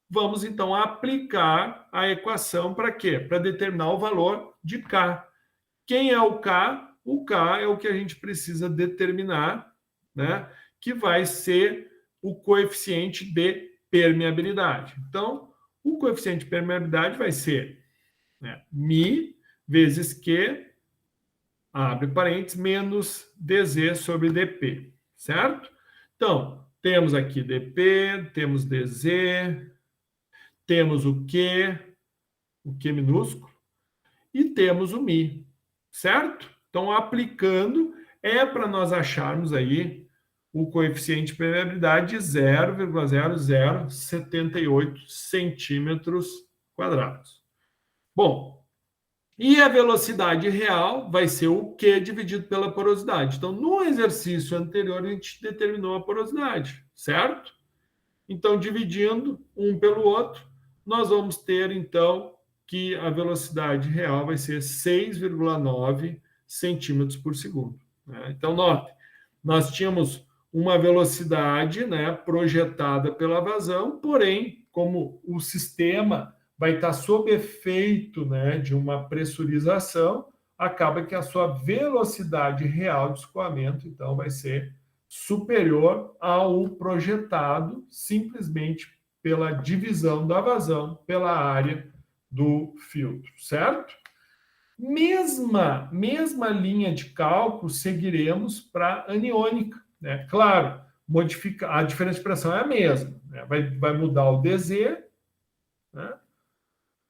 vamos então aplicar a equação para quê? Para determinar o valor de K. Quem é o K? O K é o que a gente precisa determinar, né? Que vai ser o coeficiente de permeabilidade. Então, o coeficiente de permeabilidade vai ser, né, Mi vezes Q, abre parênteses, menos DZ sobre DP, certo? Então, temos aqui DP, temos DZ, temos o Q minúsculo, e temos o Mi, certo? Então, aplicando, é para nós acharmos aí o coeficiente de permeabilidade de 0,0078 centímetros quadrados. Bom, E a velocidade real vai ser o Q dividido pela porosidade. Então, no exercício anterior, a gente determinou a porosidade, certo? Então, dividindo um pelo outro, nós vamos ter, então, que a velocidade real vai ser 6,9 centímetros por segundo. Né? Então, note, nós tínhamos uma velocidade, né, projetada pela vazão, porém, como o sistema vai estar sob efeito, né, de uma pressurização, acaba que a sua velocidade real de escoamento, então, vai ser superior ao projetado, simplesmente pela divisão da vazão pela área do filtro, certo? Mesma linha de cálculo seguiremos para a aniônica, né? Claro, a diferença de pressão é a mesma, né? Vai mudar o DZ, né?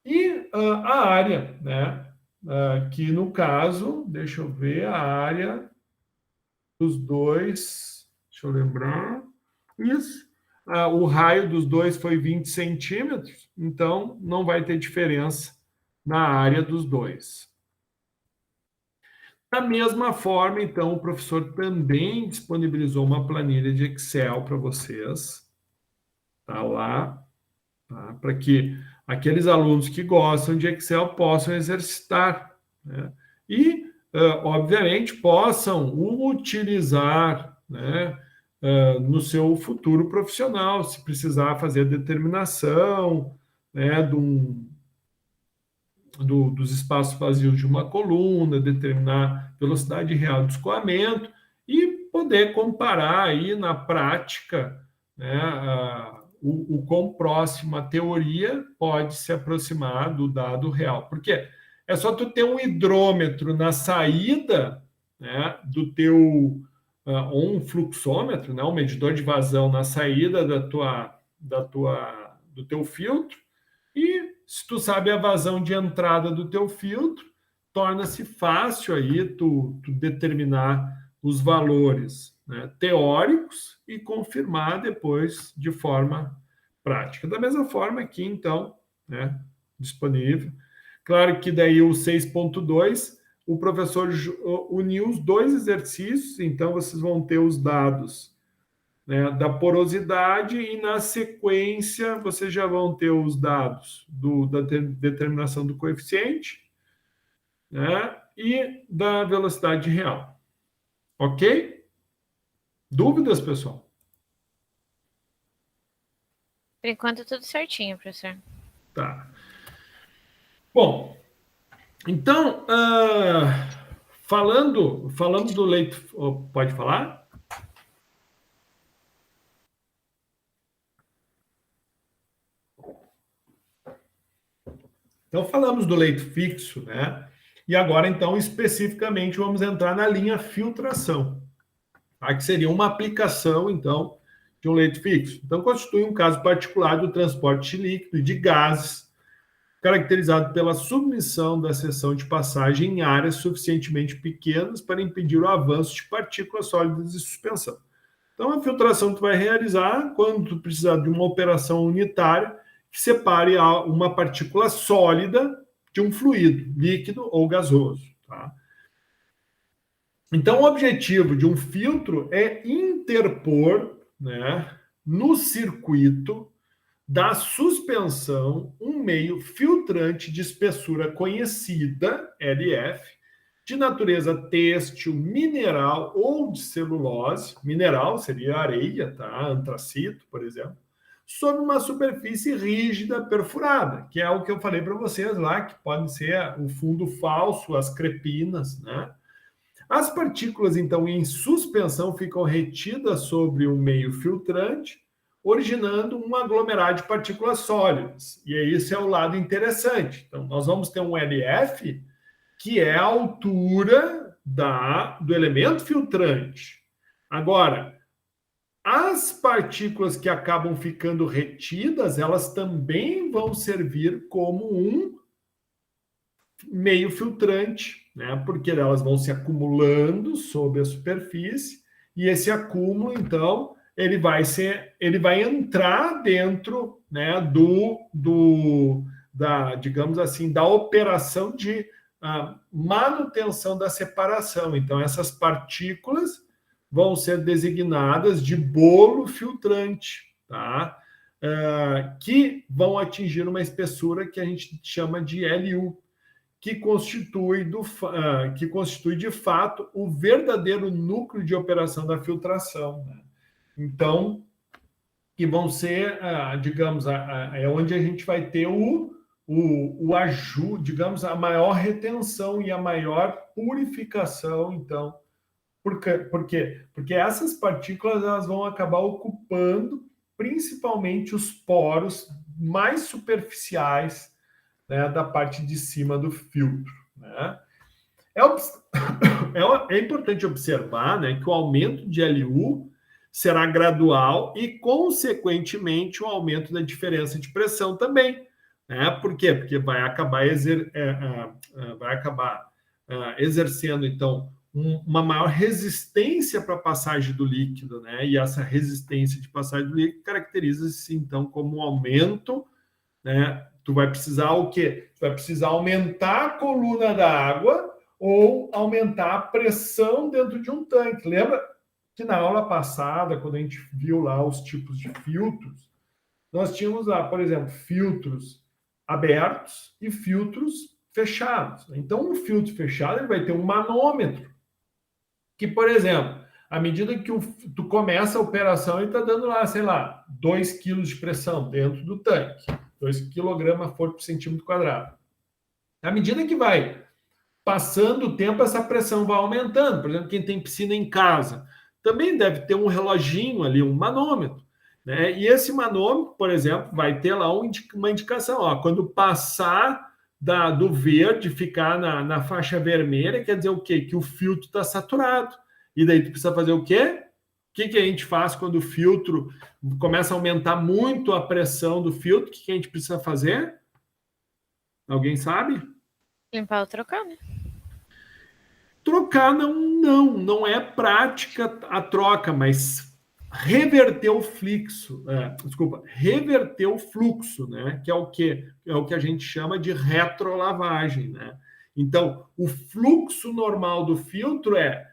E a área, né? Que no caso, deixa eu ver, a área dos dois, deixa eu lembrar, isso, o raio dos dois foi 20 centímetros, então não vai ter diferença na área dos dois. Da mesma forma, então, o professor também disponibilizou uma planilha de Excel para vocês, tá lá, tá? Para que aqueles alunos que gostam de Excel possam exercitar, né? E, obviamente, possam utilizar, né, no seu futuro profissional, se precisar fazer a determinação, né, dos espaços vazios de uma coluna, determinar velocidade real de escoamento e poder comparar aí na prática, né, o quão próximo a teoria pode se aproximar do dado real. Porque é só tu ter um hidrômetro na saída, né, do teu ou um fluxômetro, né, um medidor de vazão na saída do teu filtro, e se tu sabe a vazão de entrada do teu filtro, torna-se fácil aí tu determinar os valores, né, teóricos e confirmar depois de forma prática. Da mesma forma aqui, então, né, disponível. Claro que daí o 6.2, o professor uniu os dois exercícios, então vocês vão ter os dados, né, da porosidade e, na sequência, vocês já vão ter os dados da determinação do coeficiente, né, e da velocidade real. Ok? Dúvidas, pessoal? Por enquanto, tudo certinho, professor. Tá. Bom, então, falando do leito... Pode falar? Então, falamos do leito fixo, né? E agora, então, especificamente, vamos entrar na linha filtração, tá? Que seria uma aplicação, então, de um leito fixo. Então, constitui um caso particular do transporte de líquido e de gases, caracterizado pela submissão da seção de passagem em áreas suficientemente pequenas para impedir o avanço de partículas sólidas de suspensão. Então, a filtração tu vai realizar quando tu precisar de uma operação unitária que separe uma partícula sólida de um fluido, líquido ou gasoso. Tá? Então, o objetivo de um filtro é interpor, né, no circuito da suspensão um meio filtrante de espessura conhecida, LF, de natureza têxtil, mineral ou de celulose. Mineral seria areia, tá? Antracito, por exemplo, sobre uma superfície rígida perfurada, que é o que eu falei para vocês lá, que pode ser o fundo falso, as crepinas, né? As partículas, então, em suspensão ficam retidas sobre o meio filtrante, originando um aglomerado de partículas sólidas. E esse é o lado interessante. Então, nós vamos ter um LF, que é a altura do elemento filtrante. Agora, as partículas que acabam ficando retidas, elas também vão servir como um meio filtrante, né? Porque elas vão se acumulando sobre a superfície, e esse acúmulo, então, ele vai entrar dentro, né, digamos assim, da operação de a manutenção da separação. Então, essas partículas vão ser designadas de bolo filtrante, tá? Que vão atingir uma espessura que a gente chama de LU, que constitui de fato o verdadeiro núcleo de operação da filtração, né? Então, que vão ser, digamos, é onde a gente vai ter o ajuste, digamos, a maior retenção e a maior purificação, então. Por quê? Porque essas partículas elas vão acabar ocupando principalmente os poros mais superficiais, né, da parte de cima do filtro, né? É importante observar, né, que o aumento de LU será gradual e, consequentemente, o aumento da diferença de pressão também, né? Por quê? Porque vai acabar exercendo, então, uma maior resistência para a passagem do líquido, né? E essa resistência de passagem do líquido caracteriza-se, então, como um aumento, né? Tu vai precisar o quê? Tu vai precisar aumentar a coluna da água ou aumentar a pressão dentro de um tanque. Lembra que na aula passada, quando a gente viu lá os tipos de filtros, nós tínhamos lá, por exemplo, filtros abertos e filtros fechados. Então, um filtro fechado ele vai ter um manômetro, que, por exemplo, à medida que tu começa a operação, ele está dando lá, sei lá, 2 kg de pressão dentro do tanque, 2 kg por centímetro quadrado. À medida que vai passando o tempo, essa pressão vai aumentando. Por exemplo, quem tem piscina em casa também deve ter um reloginho ali, um manômetro, né? E esse manômetro, por exemplo, vai ter lá uma indicação. Ó, quando passar do verde, ficar na faixa vermelha, quer dizer o quê? Que o filtro está saturado. E daí tu precisa fazer o quê? O que a gente faz quando o filtro começa a aumentar muito a pressão do filtro? O que a gente precisa fazer? Alguém sabe? Limpar ou trocar, né? Trocar não é prática a troca, mas reverter o fluxo, reverter o fluxo, né? Que é o quê? É o que a gente chama de retrolavagem, né? Então, o fluxo normal do filtro é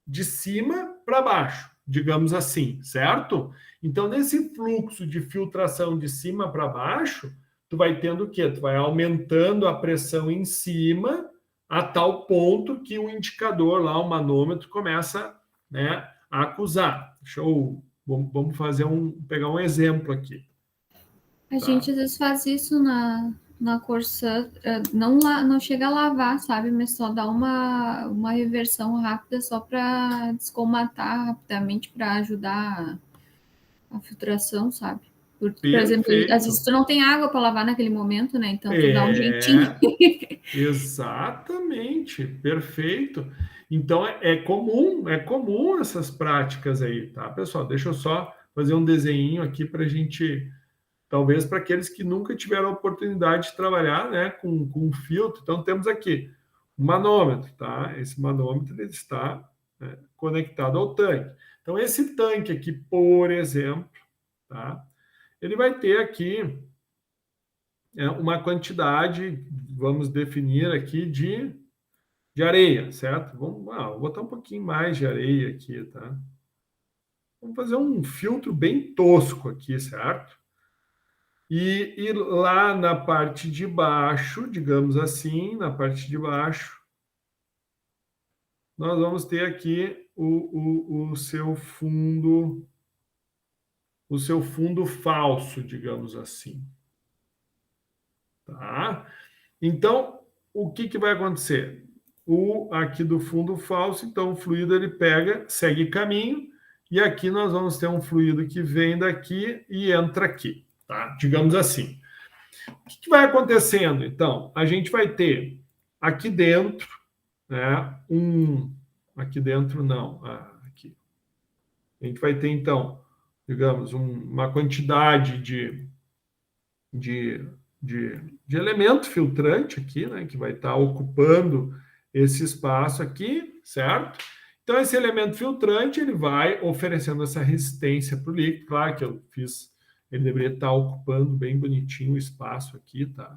de cima para baixo, digamos assim, certo? Então, nesse fluxo de filtração de cima para baixo, tu vai tendo o quê? Tu vai aumentando a pressão em cima a tal ponto que o indicador lá, o manômetro, começa, né, a acusar. Vamos pegar um exemplo aqui. A gente às vezes faz isso na Corsã, não chega a lavar, sabe? Mas só dá uma reversão rápida só para descomatar rapidamente para ajudar a filtração, sabe? Por exemplo, às vezes tu não tem água para lavar naquele momento, né? Então tu dá um jeitinho. Exatamente, perfeito. Então é comum essas práticas aí, tá, pessoal? Deixa eu só fazer um desenho aqui para a gente, talvez para aqueles que nunca tiveram a oportunidade de trabalhar, né, com filtro. Então temos aqui o manômetro, tá? Esse manômetro ele está, né, conectado ao tanque. Então esse tanque aqui, por exemplo, tá? Ele vai ter aqui uma quantidade, vamos definir aqui, de areia, certo? Vou botar um pouquinho mais de areia aqui, tá? Vamos fazer um filtro bem tosco aqui, certo? E lá na parte de baixo, digamos assim, na parte de baixo, nós vamos ter aqui o seu fundo falso, digamos assim. Tá? Então, o que vai acontecer? Aqui do fundo falso, então o fluido ele pega, segue caminho, e aqui nós vamos ter um fluido que vem daqui e entra aqui, tá? Digamos assim. O que vai acontecendo? Então, a gente vai ter aqui dentro, né, aqui dentro não, aqui. A gente vai ter, então, digamos, uma quantidade de elemento filtrante aqui, né, que vai estar ocupando esse espaço aqui, certo? Então, esse elemento filtrante, ele vai oferecendo essa resistência para o líquido. Claro que ele deveria estar ocupando bem bonitinho o espaço aqui, tá?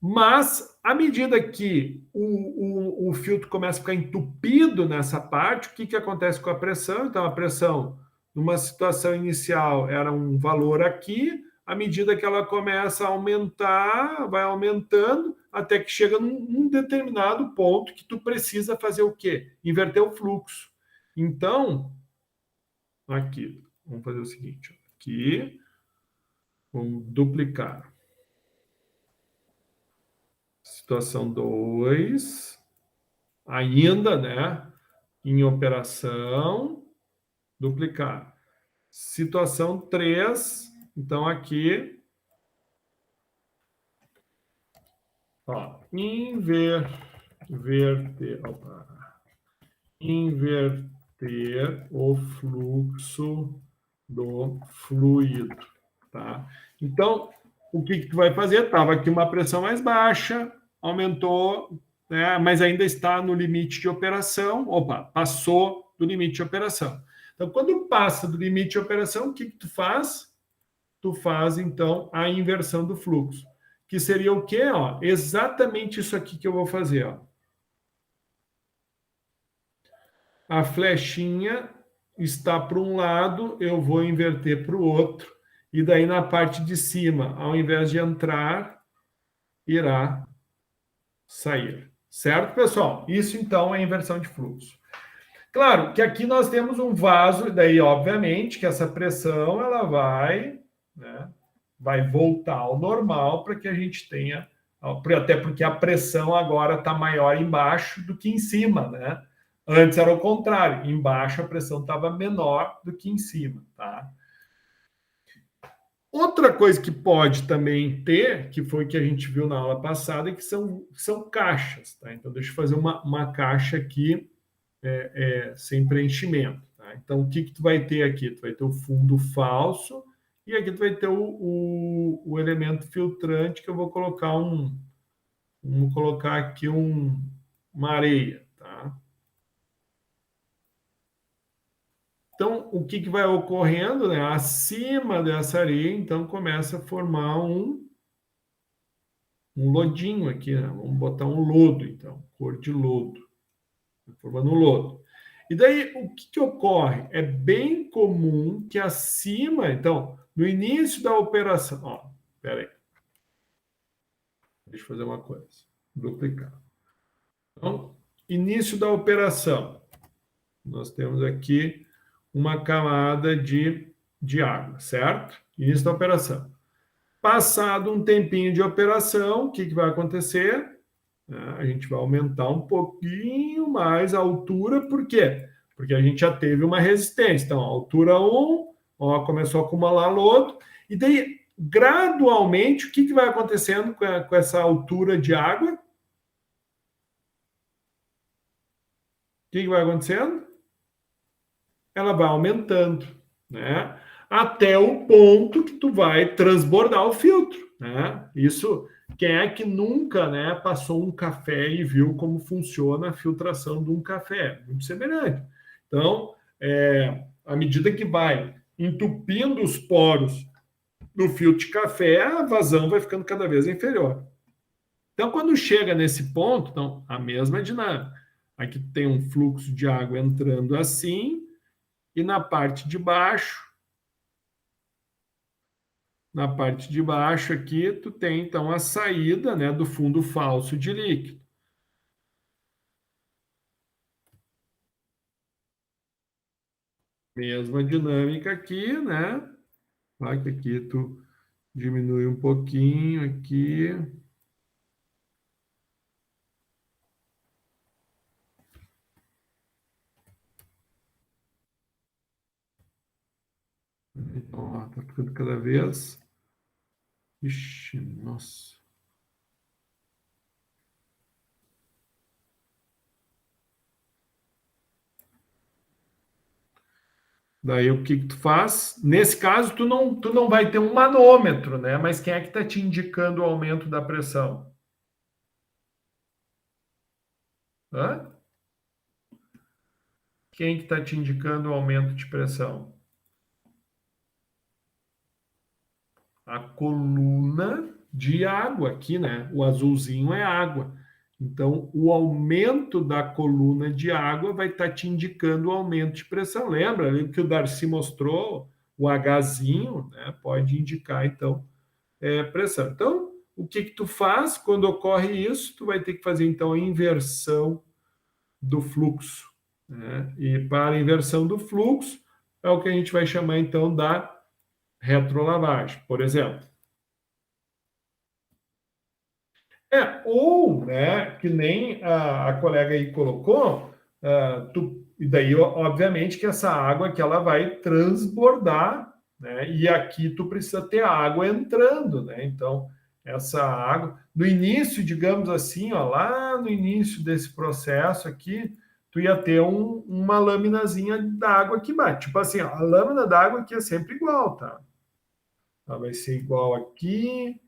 Mas, à medida que o filtro começa a ficar entupido nessa parte, o que acontece com a pressão? Então, a pressão, numa situação inicial, era um valor aqui, à medida que ela começa a aumentar, vai aumentando, até que chega num determinado ponto que tu precisa fazer o quê? Inverter o fluxo. Então, aqui, vamos fazer o seguinte, aqui, vamos duplicar. Situação 2, ainda, né, em operação, duplicar. Situação 3, então aqui, ó, inverter o fluxo do fluido, tá? Então, o que tu vai fazer? Estava aqui uma pressão mais baixa, aumentou, né, mas ainda está no limite de operação. Opa, passou do limite de operação. Então, quando passa do limite de operação, o que tu faz? Tu faz, então, a inversão do fluxo, que seria o quê? Ó, exatamente isso aqui que eu vou fazer. Ó. A flechinha está para um lado, eu vou inverter para o outro, e daí na parte de cima, ao invés de entrar, irá sair. Certo, pessoal? Isso, então, é inversão de fluxo. Claro que aqui nós temos um vaso, e daí, obviamente, que essa pressão ela vai, né, vai voltar ao normal para que a gente tenha, até porque a pressão agora está maior embaixo do que em cima, né? Antes era o contrário, embaixo a pressão estava menor do que em cima, tá? Outra coisa que pode também ter, que foi que a gente viu na aula passada, é que são caixas, tá? Então, deixa eu fazer uma caixa aqui sem preenchimento, tá? Então, o que tu vai ter aqui? Tu vai ter o fundo falso e aqui tu vai ter o elemento filtrante que eu vou colocar vamos colocar aqui uma areia, tá? Então, o que vai ocorrendo, né? Acima dessa areia, então, começa a formar um lodinho aqui, né? Vamos botar um lodo, então, cor de lodo. Formando um lodo. E daí, o que ocorre? É bem comum que acima, então, no início da operação... Ó, espera aí. Deixa eu fazer uma coisa. Duplicar. Então, início da operação. Nós temos aqui uma camada de água, certo? Início da operação. Passado um tempinho de operação, o que vai acontecer? A gente vai aumentar um pouquinho mais a altura, por quê? Porque a gente já teve uma resistência. Então, a altura 1, ó, começou a acumular lodo, e daí, gradualmente, o que vai acontecendo com essa altura de água? O que vai acontecendo? Ela vai aumentando, né? Até o ponto que tu vai transbordar o filtro, né? Isso, quem é que nunca, né, passou um café e viu como funciona a filtração de um café? Muito semelhante. Então, à medida que vai entupindo os poros do filtro de café, a vazão vai ficando cada vez inferior. Então, quando chega nesse ponto, então, a mesma dinâmica. Aqui tem um fluxo de água entrando assim, e na parte de baixo aqui, tu tem, então, a saída, né, do fundo falso de líquido. Mesma dinâmica aqui, né? Vai que aqui tu diminui um pouquinho aqui. Então, ó, tá ficando cada vez... Ixi, nossa. Daí o que tu faz? Nesse caso, tu não vai ter um manômetro, né? Mas quem é que está te indicando o aumento da pressão? Hã? Quem que está te indicando o aumento de pressão? A coluna de água aqui, né? O azulzinho é água. Então, o aumento da coluna de água vai estar te indicando o aumento de pressão. Lembra ali que o Darcy mostrou, o Hzinho, né? Pode indicar, então, pressão. Então, o que tu faz quando ocorre isso? Tu vai ter que fazer, então, a inversão do fluxo, né? E para a inversão do fluxo, é o que a gente vai chamar, então, da retrolavagem, por exemplo. Ou, né, que nem a colega aí colocou, e daí, obviamente, que essa água que ela vai transbordar, né, e aqui tu precisa ter água entrando, né, então, essa água, no início, digamos assim, ó, lá no início desse processo aqui, tu ia ter uma laminazinha d'água que bate, tipo assim, ó, a lâmina d'água aqui é sempre igual, tá? Ela vai ser igual aqui,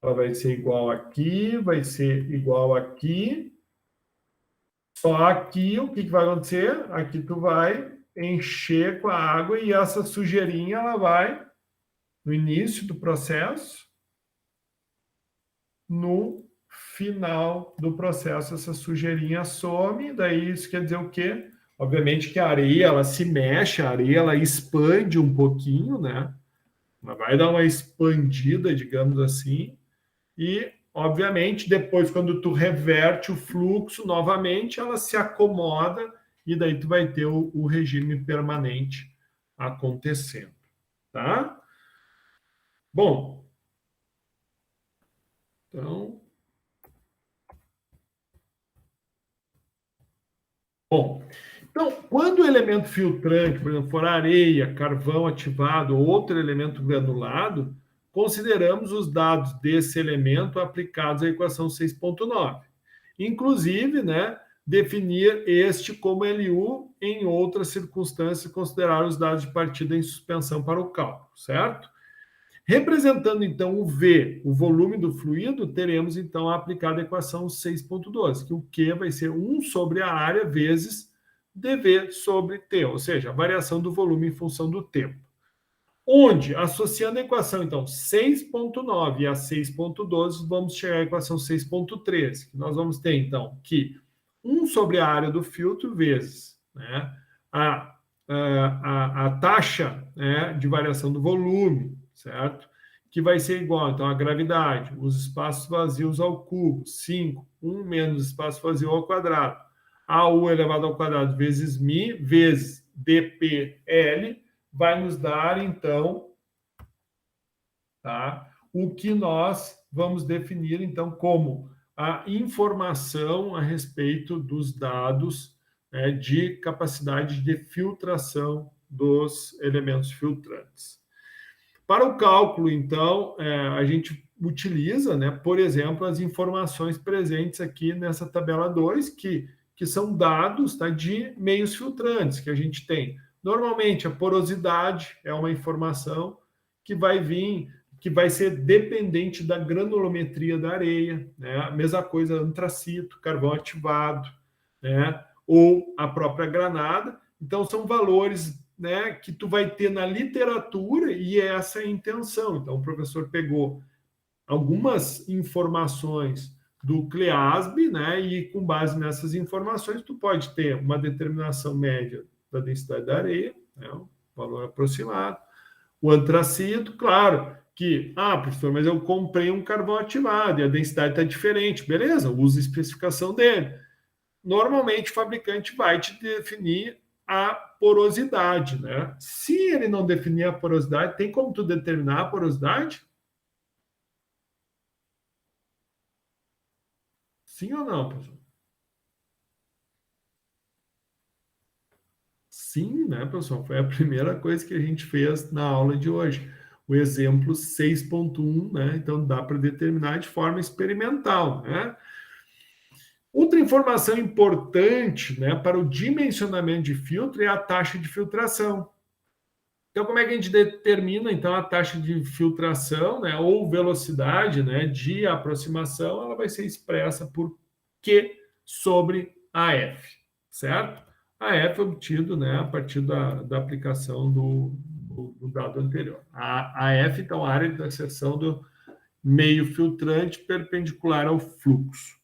ela vai ser igual aqui, vai ser igual aqui. Só aqui, o que vai acontecer? Aqui tu vai encher com a água e essa sujeirinha, ela vai, no início do processo, no final do processo, essa sujeirinha some. Daí isso quer dizer o quê? Obviamente que a areia, ela se mexe, a areia, ela expande um pouquinho, né? Ela vai dar uma expandida, digamos assim. E, obviamente, depois, quando tu reverte o fluxo novamente, ela se acomoda e daí tu vai ter o regime permanente acontecendo, tá? Bom, então... Então, quando o elemento filtrante, por exemplo, for areia, carvão ativado ou outro elemento granulado, consideramos os dados desse elemento aplicados à equação 6.9. Inclusive, né, definir este como LU em outras circunstâncias, considerar os dados de partida em suspensão para o cálculo, certo? Representando, então, o V, o volume do fluido, teremos, então, a aplicada a equação 6.12, que o Q vai ser 1 sobre a área vezes dV sobre T, ou seja, a variação do volume em função do tempo. Onde, associando a equação, então, 6.9 e a 6.12, vamos chegar à equação 6.13, que nós vamos ter, então, que 1 sobre a área do filtro vezes, né, a taxa, né, de variação do volume, certo? Que vai ser igual, então, a gravidade, os espaços vazios ao cubo, 5, 1 menos espaço vazio ao quadrado, AU elevado ao quadrado vezes μ, vezes dPL, vai nos dar, então, tá, o que nós vamos definir, então, como a informação a respeito dos dados, né, de capacidade de filtração dos elementos filtrantes. Para o cálculo, então, a gente utiliza, né, por exemplo, as informações presentes aqui nessa tabela 2, que são dados, tá, de meios filtrantes que a gente tem. Normalmente, a porosidade é uma informação que vai vir, que vai ser dependente da granulometria da areia, né? A mesma coisa, antracito, carvão ativado, né? Ou a própria granada. Então, são valores, né, que tu vai ter na literatura e essa é a intenção. Então, o professor pegou algumas informações do CLEASB, né, e com base nessas informações, tu pode ter uma determinação média da densidade da areia, né, um valor aproximado. O antracito, claro que, professor, mas eu comprei um carvão ativado e a densidade está diferente. Beleza, usa a especificação dele. Normalmente, o fabricante vai te definir a porosidade, né? Se ele não definir a porosidade, tem como tu determinar a porosidade? Sim ou não, professor? Sim, né, pessoal? Foi a primeira coisa que a gente fez na aula de hoje. O exemplo 6.1, né? Então, dá para determinar de forma experimental, né? Outra informação importante, né, para o dimensionamento de filtro é a taxa de filtração. Então, como é que a gente determina, então, a taxa de filtração, né, ou velocidade, né, de aproximação? Ela vai ser expressa por Q sobre AF, certo? AF é obtido, né, a partir da aplicação do dado anterior. A AF, então, a área de acessão meio filtrante perpendicular ao fluxo.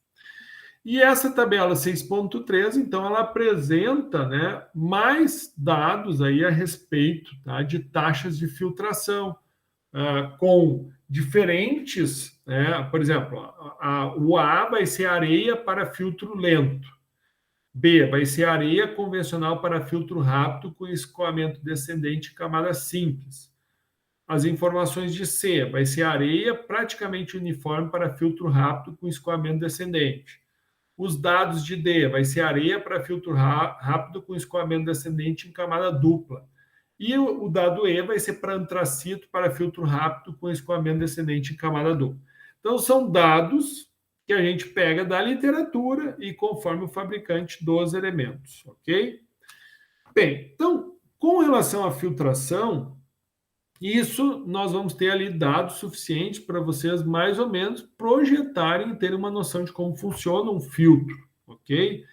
E essa tabela 6.3, então, ela apresenta, né, mais dados aí a respeito, tá, de taxas de filtração, com diferentes, né, por exemplo, o A vai ser areia para filtro lento, B vai ser areia convencional para filtro rápido com escoamento descendente em camada simples. As informações de C vai ser areia praticamente uniforme para filtro rápido com escoamento descendente. Os dados de D vai ser areia para filtro rápido com escoamento descendente em camada dupla. E o dado E vai ser para antracito para filtro rápido com escoamento descendente em camada dupla. Então, são dados que a gente pega da literatura e conforme o fabricante dos elementos, ok? Bem, então, com relação à filtração, isso nós vamos ter ali dados suficientes para vocês mais ou menos projetarem e terem uma noção de como funciona um filtro, ok?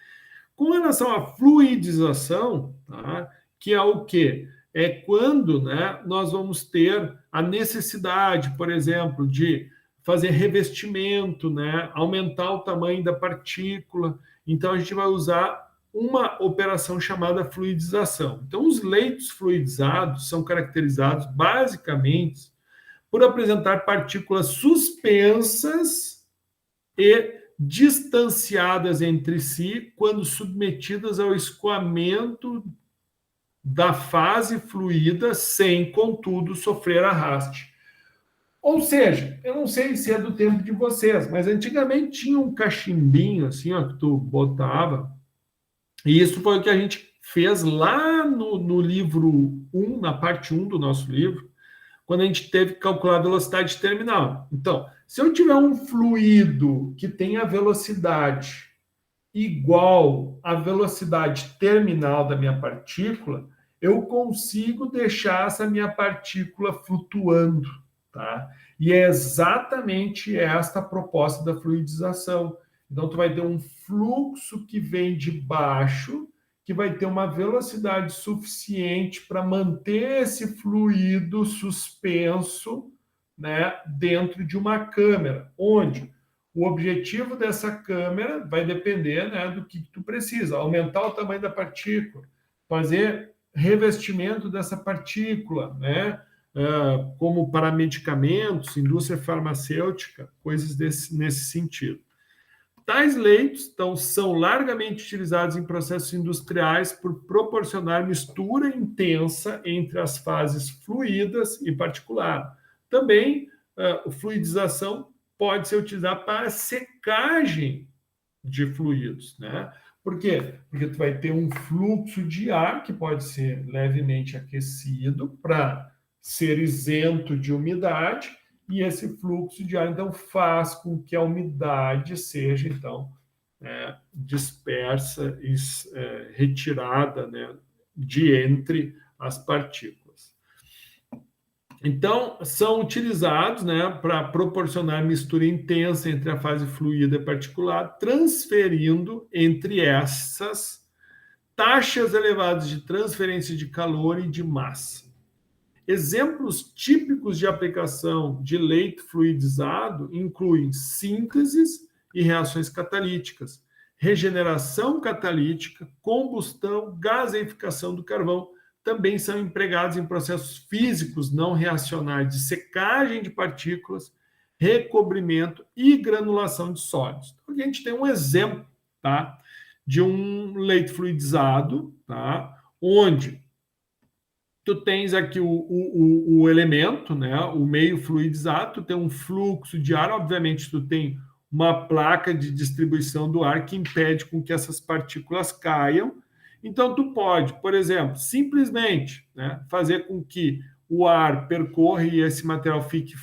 Com relação à fluidização, tá? Que é o quê? É quando, né, nós vamos ter a necessidade, por exemplo, de fazer revestimento, né, aumentar o tamanho da partícula. Então, a gente vai usar uma operação chamada fluidização. Então, os leitos fluidizados são caracterizados basicamente por apresentar partículas suspensas e distanciadas entre si quando submetidas ao escoamento da fase fluida sem, contudo, sofrer arraste. Ou seja, eu não sei se é do tempo de vocês, mas antigamente tinha um cachimbinho assim, ó, que tu botava. E isso foi o que a gente fez lá no livro 1, na parte 1 do nosso livro, quando a gente teve que calcular a velocidade terminal. Então, se eu tiver um fluido que tem a velocidade igual à velocidade terminal da minha partícula, eu consigo deixar essa minha partícula flutuando, tá? E é exatamente esta a proposta da fluidização. Então, tu vai ter um fluxo que vem de baixo, que vai ter uma velocidade suficiente para manter esse fluido suspenso, né, dentro de uma câmara, onde o objetivo dessa câmara vai depender, né, do que tu precisa. Aumentar o tamanho da partícula, fazer revestimento dessa partícula, né, como para medicamentos, indústria farmacêutica, coisas nesse sentido. Tais leitos são largamente utilizados em processos industriais por proporcionar mistura intensa entre as fases fluídas e particular. Também, a fluidização pode ser utilizada para secagem de fluidos, né? Por quê? Porque tu vai ter um fluxo de ar que pode ser levemente aquecido para ser isento de umidade, e esse fluxo de ar, então, faz com que a umidade seja, então, dispersa e retirada, né, de entre as partículas. Então, são utilizados, né, para proporcionar mistura intensa entre a fase fluida e particular, transferindo entre essas taxas elevadas de transferência de calor e de massa. Exemplos típicos de aplicação de leito fluidizado incluem sínteses e reações catalíticas, regeneração catalítica, combustão, gaseificação do carvão. Também são empregados em processos físicos não reacionários de secagem de partículas, recobrimento e granulação de sólidos. Então, aqui a gente tem um exemplo, tá, de um leito fluidizado, tá, onde tu tens aqui o elemento, né, o meio fluidizado, tu tem um fluxo de ar, obviamente tu tem uma placa de distribuição do ar que impede com que essas partículas caiam. Então, tu pode, por exemplo, simplesmente, né, fazer com que o ar percorra e esse material fique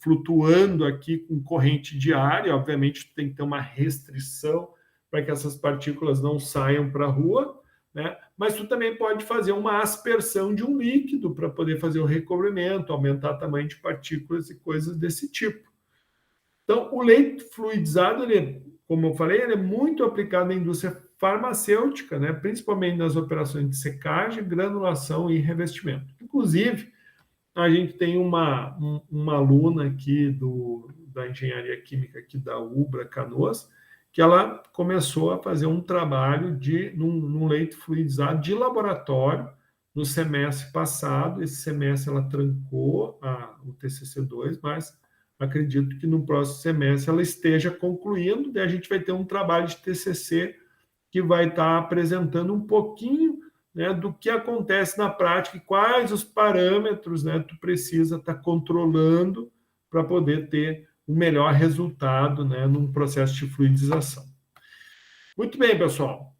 flutuando aqui com corrente de ar, e obviamente tu tem que ter uma restrição para que essas partículas não saiam para a rua, né? Mas tu também pode fazer uma aspersão de um líquido para poder fazer o recobrimento, aumentar o tamanho de partículas e coisas desse tipo. Então, o leito fluidizado, como eu falei, ele é muito aplicado na indústria farmacêutica, né? Principalmente nas operações de secagem, granulação e revestimento. Inclusive, a gente tem uma aluna aqui da Engenharia Química aqui da UBRA Canoas, que ela começou a fazer um trabalho num leito fluidizado de laboratório no semestre passado. Esse semestre ela trancou o TCC2, mas acredito que no próximo semestre ela esteja concluindo, daí a gente vai ter um trabalho de TCC que vai estar apresentando um pouquinho, né, do que acontece na prática e quais os parâmetros, né, tu precisa estar controlando para poder ter o melhor resultado, né, num processo de fluidização. Muito bem, pessoal.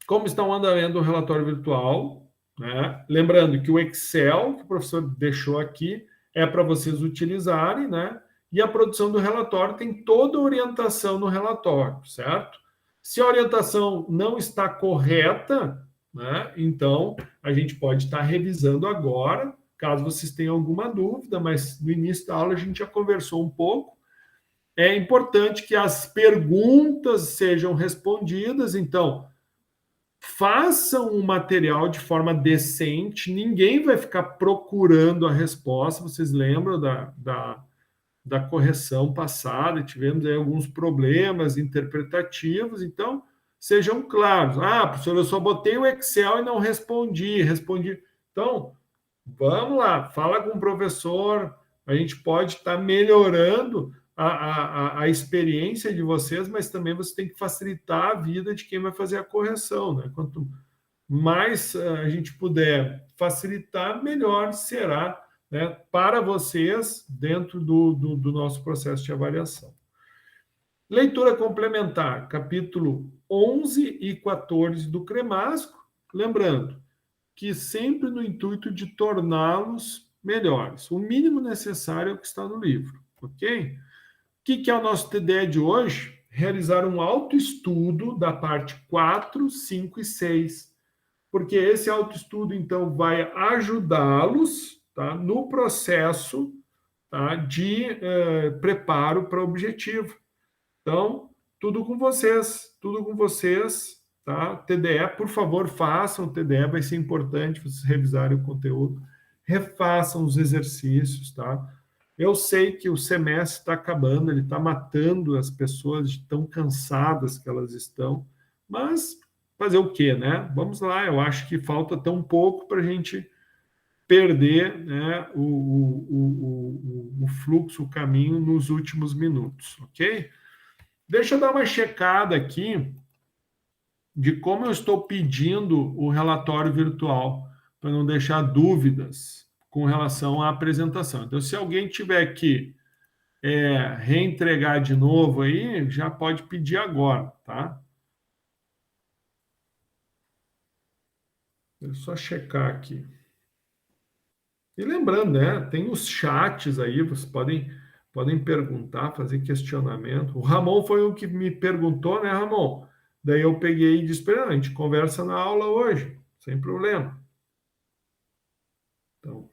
Como está o andamento do relatório virtual? Né? Lembrando que o Excel, que o professor deixou aqui, é para vocês utilizarem, né? E a produção do relatório tem toda a orientação no relatório, certo? Se a orientação não está correta, né, então a gente pode estar revisando agora, caso vocês tenham alguma dúvida, mas no início da aula a gente já conversou um pouco. É importante que as perguntas sejam respondidas, então façam o material de forma decente, ninguém vai ficar procurando a resposta. Vocês lembram da correção passada, tivemos aí alguns problemas interpretativos, então sejam claros. Professor, eu só botei o Excel e não respondi. Então, vamos lá, fala com o professor, a gente pode estar melhorando a experiência de vocês, mas também você tem que facilitar a vida de quem vai fazer a correção, né? Quanto mais a gente puder facilitar, melhor será, né, para vocês dentro do nosso processo de avaliação. Leitura complementar, capítulo 11 e 14 do Cremasco, lembrando que sempre no intuito de torná-los melhores. O mínimo necessário é o que está no livro, ok? O que é o nosso TDE de hoje? Realizar um autoestudo da parte 4, 5 e 6, porque esse autoestudo, então, vai ajudá-los, tá, no processo, tá, de preparo para o objetivo. Então, tudo com vocês, tá? TDE, por favor, façam o TDE, vai ser importante vocês revisarem o conteúdo, refaçam os exercícios, tá? Eu sei que o semestre está acabando, ele está matando as pessoas de tão cansadas que elas estão, mas fazer o quê, né? Vamos lá, eu acho que falta tão pouco para a gente perder, né, o fluxo, o caminho nos últimos minutos, ok? Deixa eu dar uma checada aqui de como eu estou pedindo o relatório virtual, para não deixar dúvidas com relação à apresentação. Então, se alguém tiver que reentregar de novo aí, já pode pedir agora, tá? Deixa eu só checar aqui. E lembrando, né, tem os chats aí, vocês podem perguntar, fazer questionamento. O Ramon foi o que me perguntou, né, Ramon? Daí eu peguei e disse, a gente conversa na aula hoje, sem problema. Então,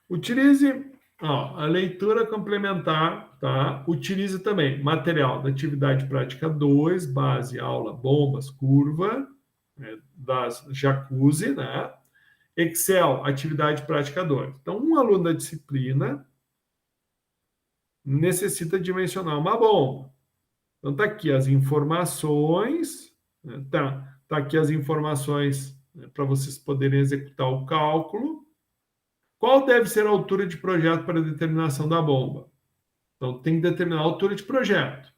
utilize a leitura complementar, tá? Utilize também material da atividade prática 2, base, aula, bombas, curva, né, das jacuzzi, né? Excel, atividade prática 2. Então, um aluno da disciplina necessita dimensionar uma bomba. Então, está aqui as informações, né? Tá aqui as informações, né, para vocês poderem executar o cálculo. Qual deve ser a altura de projeto para a determinação da bomba? Então, tem que determinar a altura de projeto.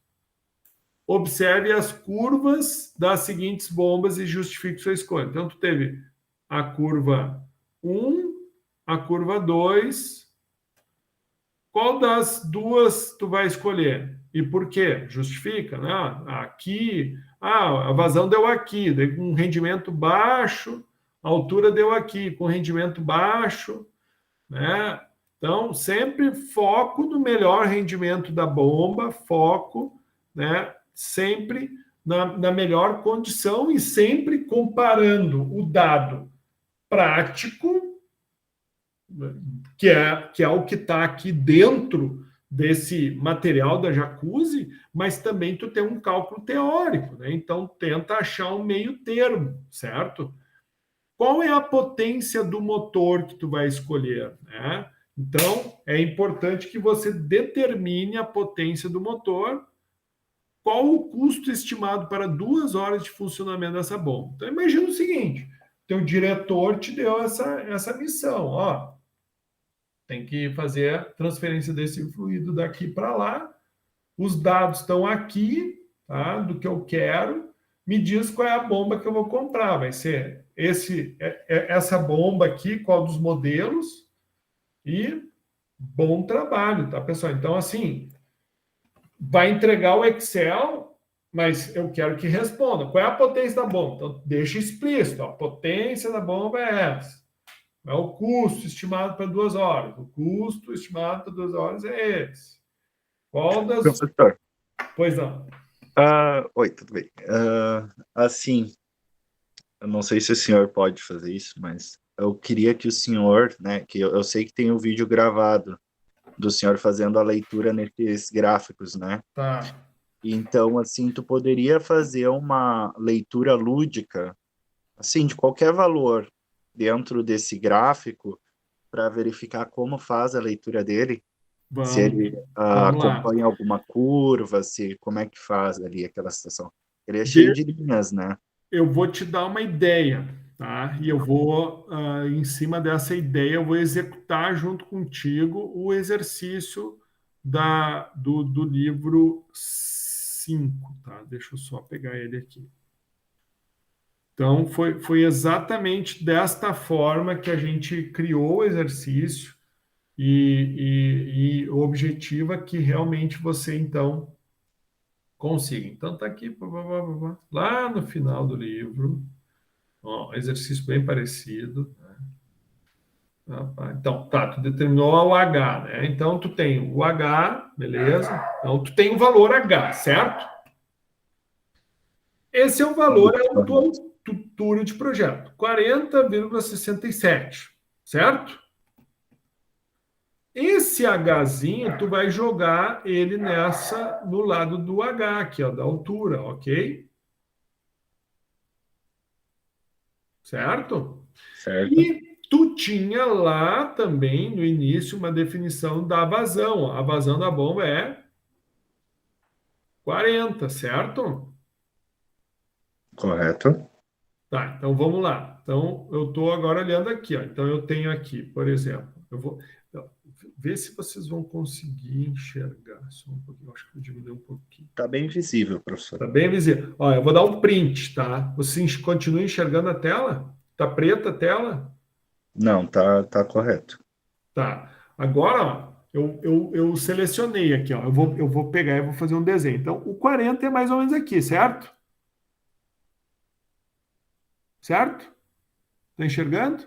Observe as curvas das seguintes bombas e justifique sua escolha. Então, tu teve a curva 1, a curva 2. Qual das duas tu vai escolher? E por quê? Justifica, né? Aqui, a vazão deu aqui, daí com rendimento baixo, a altura deu aqui, com rendimento baixo, né? Então, sempre foco no melhor rendimento da bomba, foco, né, sempre na melhor condição e sempre comparando o dado prático, que é o que está aqui dentro desse material da jacuzzi, mas também tu tem um cálculo teórico, né? Então, tenta achar um meio termo, certo? qual é a potência do motor que tu vai escolher, né? Então, é importante que você determine a potência do motor, qual o custo estimado para 2 horas de funcionamento dessa bomba. Então, imagina o seguinte, teu diretor te deu essa missão, ó, tem que fazer a transferência desse fluido daqui para lá, os dados estão aqui, tá, do que eu quero, me diz qual é a bomba que eu vou comprar, vai ser essa bomba aqui, qual dos modelos, e bom trabalho, tá, pessoal? Então, assim, vai entregar o Excel, mas eu quero que responda. Qual é a potência da bomba? Então, deixa explícito. A potência da bomba é essa. É o custo estimado para 2 horas. O custo estimado para 2 horas é esse. Qual das... Professor, Pois não. oi, tudo bem? Assim, eu não sei se o senhor pode fazer isso, mas eu queria que o senhor, né, que eu sei que tem o vídeo gravado do senhor fazendo a leitura nesses gráficos, né? Tá. Então, assim, tu poderia fazer uma leitura lúdica, assim, de qualquer valor dentro desse gráfico para verificar como faz a leitura dele? Se ele Vamos lá. acompanha alguma curva, como é que faz ali aquela situação. Ele é cheio de linhas, né? Eu vou te dar uma ideia, tá? E eu vou, em cima dessa ideia, eu vou executar junto contigo o exercício do livro 5, tá? Deixa eu só pegar ele aqui. Então, foi exatamente desta forma que a gente criou o exercício e o objetivo é que realmente você, então, consiga. Então, está aqui, lá no final do livro, ó, exercício bem parecido. Né? Então, tá, tu determinou o H, né? Então, tu tem o H, beleza? Então, tu tem o valor H, certo? Esse é o valor, é a tua altura de projeto, 40,67, certo? Esse Hzinho, tu vai jogar ele no lado do H aqui, ó, da altura, ok? Certo? Certo. E tu tinha lá também, no início, uma definição da vazão. Ó. A vazão da bomba é 40, certo? Correto. Tá, então vamos lá. Então, eu estou agora olhando aqui. Ó. Então, eu tenho aqui, por exemplo, eu vou... Vê se vocês vão conseguir enxergar. Só um pouquinho, acho que eu diminui um pouquinho. Tá bem visível, professor. Está bem visível. Ó, eu vou dar um print, tá? Você continua enxergando a tela? Tá preta a tela? Não, tá correto. Tá. Agora, ó, eu selecionei aqui, ó. Eu vou pegar e vou fazer um desenho. Então, o 40 é mais ou menos aqui, certo? Certo? Tá enxergando?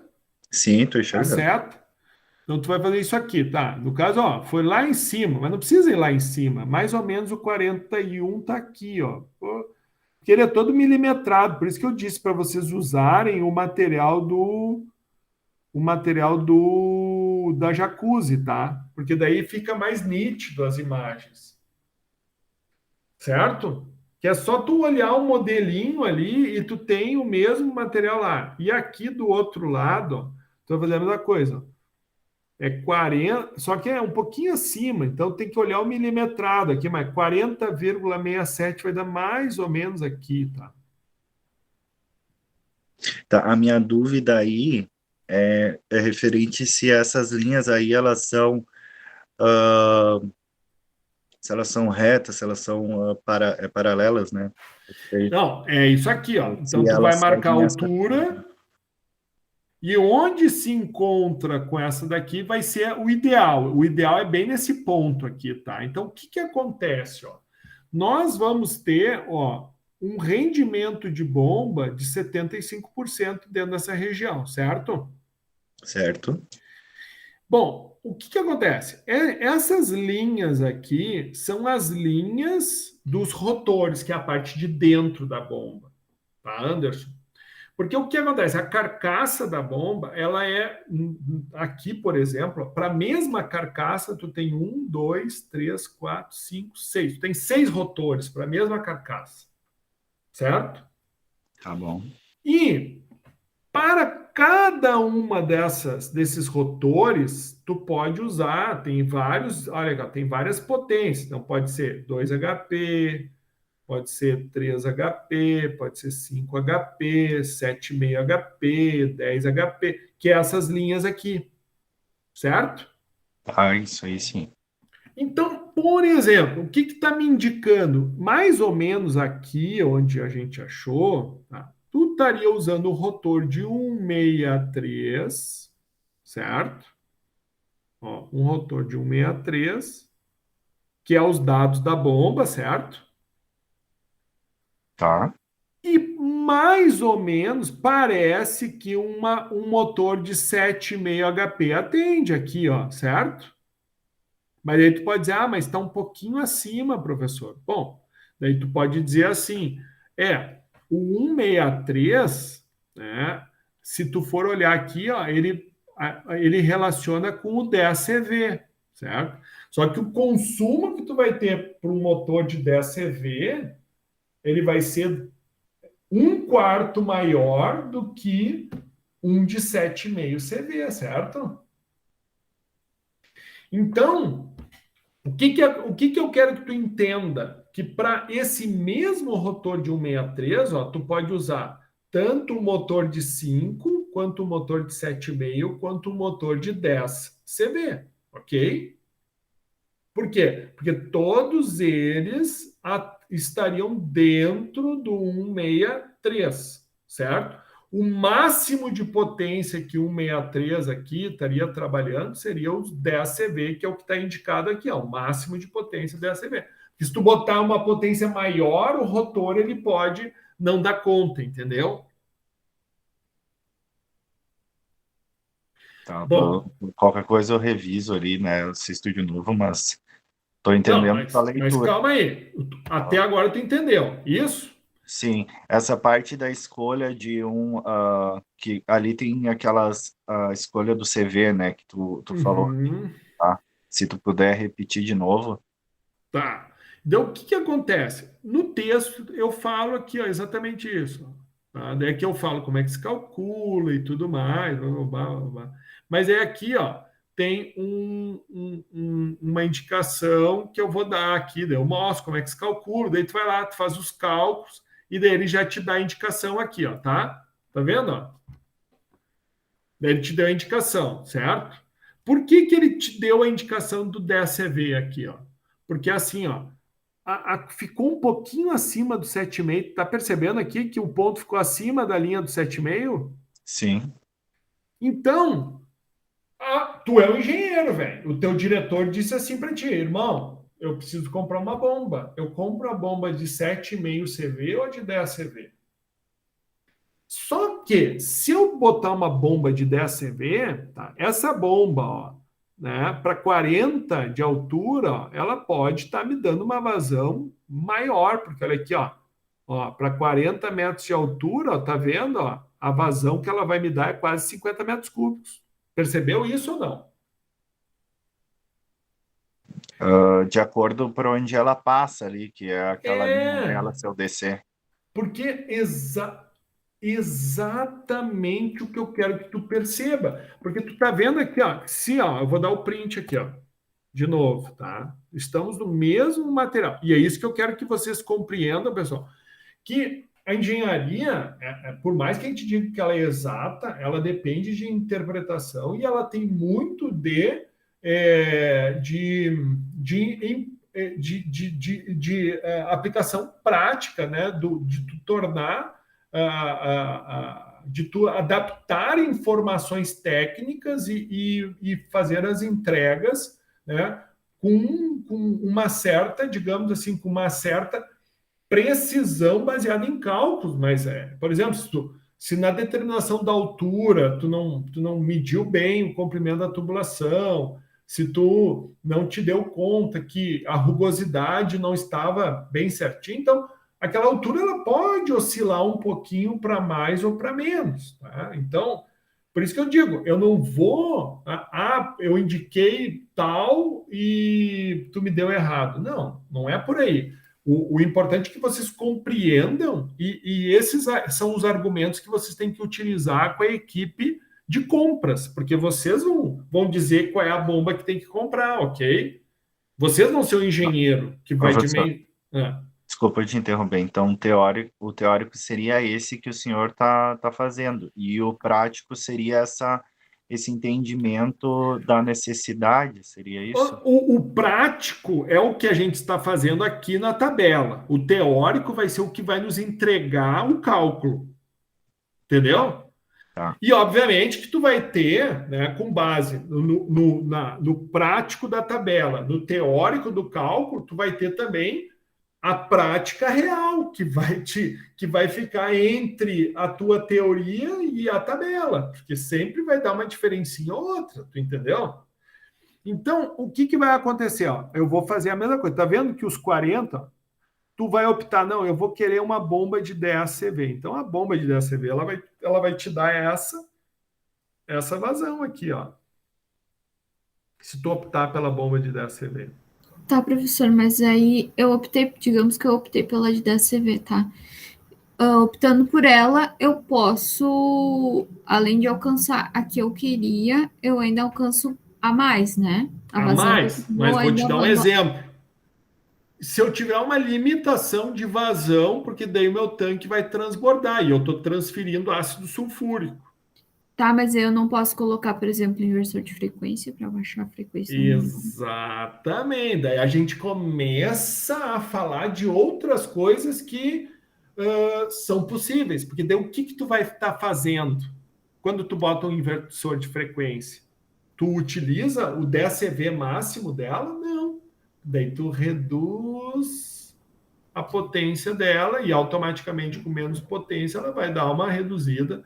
Sim, tô Tá enxergando. certo? Então, tu vai fazer isso aqui, tá? No caso, ó, foi lá em cima, mas não precisa ir lá em cima. Mais ou menos o 41 tá aqui, ó. Porque ele é todo milimetrado. Por isso que eu disse para vocês usarem o material da Jacuzzi, tá? Porque daí fica mais nítido as imagens. Certo? Que é só tu olhar o modelinho ali e tu tem o mesmo material lá. E aqui do outro lado, ó, tu vai fazer a mesma coisa, ó. É 40, só que é um pouquinho acima, então tem que olhar o milimetrado aqui, mas 40,67 vai dar mais ou menos aqui, tá? Tá, a minha dúvida aí é referente se essas linhas aí, elas são, se elas são retas, se elas são paralelas, né? Não, é isso aqui, ó. Então, Se tu vai elas marcar a seguem essa altura e onde se encontra com essa daqui vai ser o ideal. O ideal é bem nesse ponto aqui, tá? Então, o que que acontece, ó? Nós vamos ter, ó, um rendimento de bomba de 75% dentro dessa região, certo? Certo. Bom, o que que acontece? Essas linhas aqui são as linhas dos rotores, que é a parte de dentro da bomba, tá, Anderson? Porque o que acontece? A carcaça da bomba, ela é, aqui, por exemplo, para a mesma carcaça, tu tem 1, 2, 3, 4, 5, 6. Tu tem 6 rotores para a mesma carcaça, certo? Tá bom. E para cada uma desses rotores, tu pode usar, tem vários, olha, tem várias potências. Então, pode ser 2 HP, pode ser 3 HP, pode ser 5 HP, 7,5 HP, 10 HP, que é essas linhas aqui, certo? Ah, isso aí sim. Então, por exemplo, o que está me indicando? Mais ou menos aqui onde a gente achou, tá? Tu estaria usando o rotor de 163, certo? Ó, um rotor de 163, que é os dados da bomba, certo? Tá. E mais ou menos parece que um motor de 7,5 HP atende aqui, ó, certo? Mas aí tu pode dizer, mas está um pouquinho acima, professor. Bom, daí tu pode dizer assim, o 163, né, se tu for olhar aqui, ó, ele relaciona com o 10 CV, certo? Só que o consumo que tu vai ter para um motor de 10 CV, ele vai ser 1/4 maior do que um de 7,5 CV, certo? Então, o que eu quero que tu entenda? Que para esse mesmo rotor de 163, ó, tu pode usar tanto o motor de 5, quanto o motor de 7,5, quanto o motor de 10 CV, ok? Por quê? Porque todos eles estariam dentro do 163, certo? O máximo de potência que o 163 aqui estaria trabalhando seria os 10 CV, que é o que está indicado aqui, ó, o máximo de potência 10 CV. Porque se tu botar uma potência maior, o rotor ele pode não dar conta, entendeu? Tá, Bom, qualquer coisa eu reviso ali, né? Eu assisto de novo, mas tô não, entendendo a mas leitura. calma aí. Até agora tu entendeu, isso? Sim, essa parte da escolha de que ali tem aquelas escolha do CV, né? Que tu falou, Uhum. tá? Se tu puder repetir de novo. Tá. Então, o que que acontece? No texto, eu falo aqui, ó, exatamente isso. Tá? Daí aqui eu falo como é que se calcula e tudo mais. Blá, blá, blá, blá, blá. Mas é aqui, ó, tem uma indicação que eu vou dar aqui. Daí eu mostro como é que se calcula. Daí tu vai lá, tu faz os cálculos e daí ele já te dá a indicação aqui, ó, tá? Tá vendo, ó? Daí ele te deu a indicação, certo? Por que que ele te deu a indicação do DSV aqui, ó? Porque assim, ó, ficou um pouquinho acima do 7,5. Tá percebendo aqui que o ponto ficou acima da linha do 7,5? Sim. Então, tu é o engenheiro, velho. O teu diretor disse assim para ti, irmão, eu preciso comprar uma bomba. Eu compro a bomba de 7,5 CV ou de 10 CV? Só que, se eu botar uma bomba de 10 CV, tá? Essa bomba, ó, né, para 40 de altura, ó, ela pode estar me dando uma vazão maior, porque olha aqui, ó, para 40 metros de altura, ó, tá vendo? Ó, a vazão que ela vai me dar é quase 50 metros cúbicos. Percebeu isso ou não? De acordo por onde ela passa ali, que é aquela linha É, dela, se eu descer. porque exatamente o que eu quero que tu perceba. Porque tu tá vendo aqui, ó, se, ó, eu vou dar o print aqui, ó, de novo, tá? Estamos no mesmo material. E é isso que eu quero que vocês compreendam, pessoal, que a engenharia, por mais que a gente diga que ela é exata, ela depende de interpretação e ela tem muito de aplicação prática, né? De tu tornar, de tu adaptar informações técnicas e fazer as entregas, né? Com uma certa, digamos assim, com uma certa precisão baseada em cálculos, mas por exemplo, se na determinação da altura tu não mediu bem o comprimento da tubulação, se tu não te deu conta que a rugosidade não estava bem certinha, então aquela altura ela pode oscilar um pouquinho para mais ou para menos, tá? Então, por isso que eu digo, eu não vou, eu indiquei tal e tu me deu errado. Não, não é por aí. O importante é que vocês compreendam, e esses são os argumentos que vocês têm que utilizar com a equipe de compras, porque vocês vão dizer qual é a bomba que tem que comprar, ok? Vocês vão ser o engenheiro que vai Professor, Ah, desculpa te interromper. Então, o teórico seria esse que o senhor tá fazendo, e o prático seria esse entendimento da necessidade, seria isso? O prático é o que a gente está fazendo aqui na tabela. O teórico vai ser o que vai nos entregar o cálculo. Entendeu? Tá. E, obviamente, que tu vai ter, né, com base no prático da tabela, no teórico do cálculo, tu vai ter também a prática real, que vai ficar entre a tua teoria e a tabela, porque sempre vai dar uma diferencinha ou outra, tu entendeu? Então, o que vai acontecer? Ó? Eu vou fazer a mesma coisa. Tá vendo que os 40, tu vai optar, não, eu vou querer uma bomba de 10 CV. Então, a bomba de 10 CV, ela vai te dar essa vazão aqui, ó. Se tu optar pela bomba de 10 CV. Tá, professor, mas aí digamos que eu optei pela de 10 CV, tá? Optando por ela, eu posso, além de alcançar a que eu queria, eu ainda alcanço a mais, né? A vazão mais, mas vou te ainda dar um exemplo. Se eu tiver uma limitação de vazão, porque daí o meu tanque vai transbordar e eu estou transferindo ácido sulfúrico. Tá, mas eu não posso colocar, por exemplo, inversor de frequência para baixar a frequência. Exatamente. Daí a gente começa a falar de outras coisas que são possíveis. Porque daí o que tu vai estar fazendo quando tu bota um inversor de frequência? Tu utiliza o DCV máximo dela? Não. Daí tu reduz a potência dela e automaticamente com menos potência ela vai dar uma reduzida,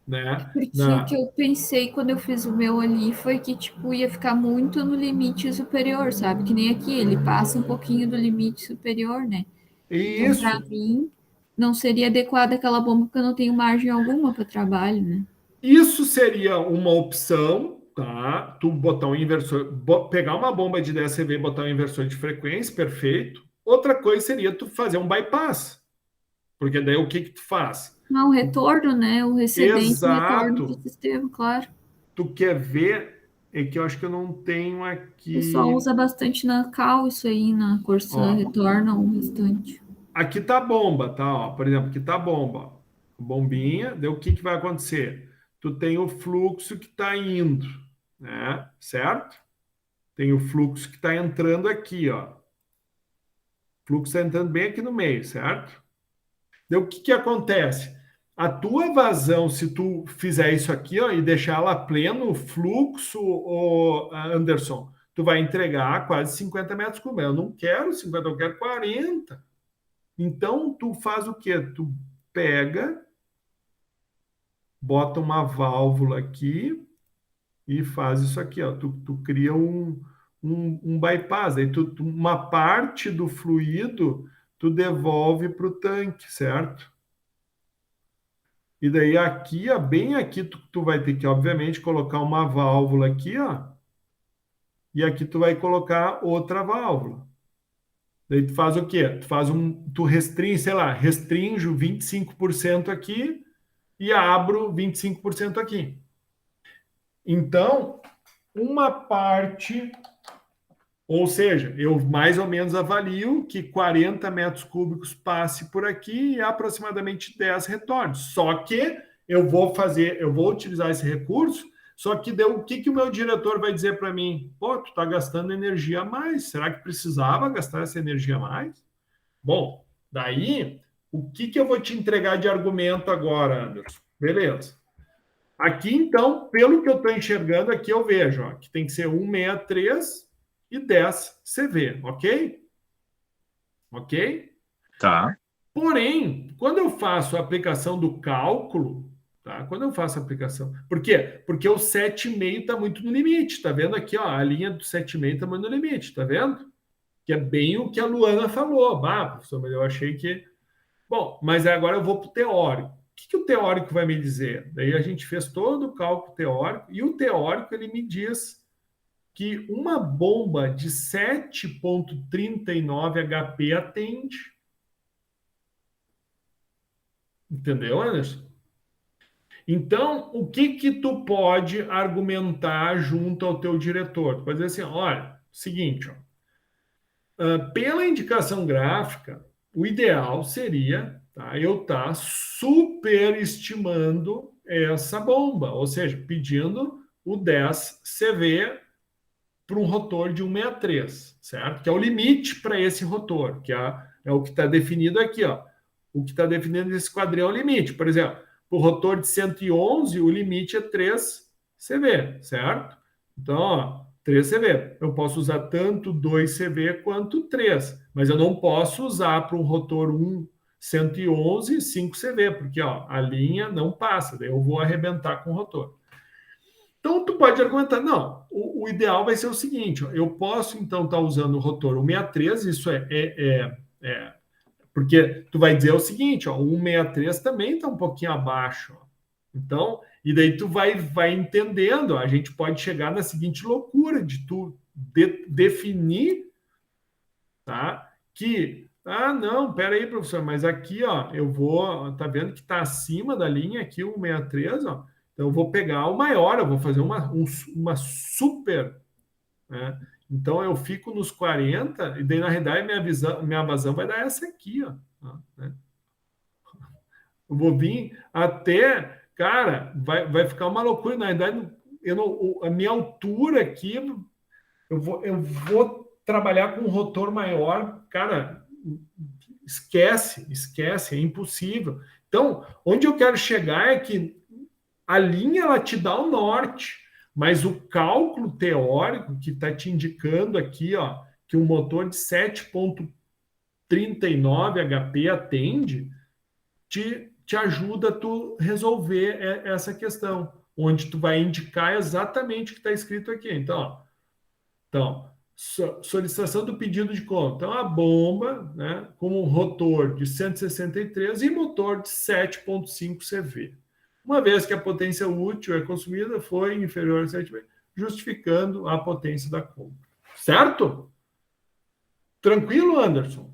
né? Porque o que eu pensei quando eu fiz o meu ali foi que, tipo, ia ficar muito no limite superior, sabe? Que nem aqui, ele passa um pouquinho do limite superior, né? Isso. Então, para mim, não seria adequada aquela bomba porque eu não tenho margem alguma para trabalho, né? Isso seria uma opção, tá? Tu botar um inversor, pegar uma bomba de 10 CV e botar um inversor de frequência, perfeito. Outra coisa seria tu fazer um bypass. Porque daí o que tu faz? Não, o retorno, né? O excedente retorno do Exato. sistema, claro. Tu quer ver, é que eu acho que eu não tenho O aqui. pessoal usa bastante na cal isso aí, na Corsã, retorna o restante. Aqui tá a bomba, tá? Ó, por exemplo, aqui tá a bomba. Ó. Bombinha, daí o que vai acontecer? Tu tem o fluxo que está indo, né? Certo? Tem o fluxo que está entrando aqui, ó. O fluxo está entrando bem aqui no meio, certo? Daí o que acontece? A tua vazão, se tu fizer isso aqui, ó, e deixar ela pleno fluxo, Anderson, tu vai entregar quase 50 metros cúbicos. Eu não quero 50, eu quero 40. Então, tu faz o quê? Tu pega, bota uma válvula aqui e faz isso aqui, ó. Tu cria um bypass. Aí uma parte do fluido tu devolve para o tanque, certo? E daí aqui, ó, bem aqui, tu vai ter que, obviamente, colocar uma válvula aqui, ó. E aqui tu vai colocar outra válvula. Daí tu faz o quê? Tu restringe, sei lá, restringo 25% aqui e abro 25% aqui. Então, uma parte, ou seja, eu mais ou menos avalio que 40 metros cúbicos passe por aqui e aproximadamente 10 retorne. Só que eu vou utilizar esse recurso, só que o que o meu diretor vai dizer para mim? Pô, tu está gastando energia a mais. Será que precisava gastar essa energia a mais? Bom, daí, o que eu vou te entregar de argumento agora, Anderson? Beleza. Aqui, então, pelo que eu estou enxergando, aqui eu vejo ó, que tem que ser 163 e 10 CV, ok? Ok? Tá. Porém, quando eu faço a aplicação do cálculo, tá? Quando eu faço a aplicação... Por quê? Porque o 7,5 está muito no limite, tá vendo aqui, ó, a linha do 7,5 está muito no limite, tá vendo? Que é bem o que a Luana falou. Ah, professor, mas eu achei que... Bom, mas agora eu vou para o teórico. O que o teórico vai me dizer? Daí a gente fez todo o cálculo teórico e o teórico ele me diz que uma bomba de 7,39 HP atende. Entendeu, Anderson? Então, o que tu pode argumentar junto ao teu diretor? Tu pode dizer assim, olha, seguinte, ó, pela indicação gráfica, o ideal seria, tá, eu estar superestimando essa bomba, ou seja, pedindo o 10 CV para um rotor de 163, certo? Que é o limite para esse rotor, que é o que está definido aqui, ó. O que está definido nesse quadrinho é o limite. Por exemplo, para o rotor de 111, o limite é 3 CV, certo? Então, ó, 3 CV. Eu posso usar tanto 2 CV quanto 3, mas eu não posso usar para um rotor 111 5 CV, porque ó, a linha não passa, daí eu vou arrebentar com o rotor. Então, tu pode argumentar, não, o ideal vai ser o seguinte, ó, eu posso, então, estar usando o rotor 163, isso porque tu vai dizer o seguinte, ó, o 163 também está um pouquinho abaixo, ó. Então, e daí tu vai entendendo, ó, a gente pode chegar na seguinte loucura de tu definir, tá, que, não, pera aí, professor, mas aqui, ó, eu vou, tá vendo que está acima da linha aqui, o 163, ó, então eu vou pegar o maior, eu vou fazer uma super, né? Então eu fico nos 40, e daí na realidade minha vazão vai dar essa aqui, ó, né? Eu vou vir até, cara, vai ficar uma loucura. Na verdade, a minha altura aqui, eu vou trabalhar com um rotor maior, cara, esquece, é impossível. Então, onde eu quero chegar é que a linha ela te dá o norte, mas o cálculo teórico que está te indicando aqui, ó, que um motor de 7,39 HP atende, te ajuda a tu resolver essa questão, onde tu vai indicar exatamente o que está escrito aqui. Então, solicitação do pedido de conta. Então, a bomba, né, com um rotor de 163 e motor de 7,5 CV. Uma vez que a potência útil é consumida, foi inferior a 7, justificando a potência da compra. Certo? Tranquilo, Anderson?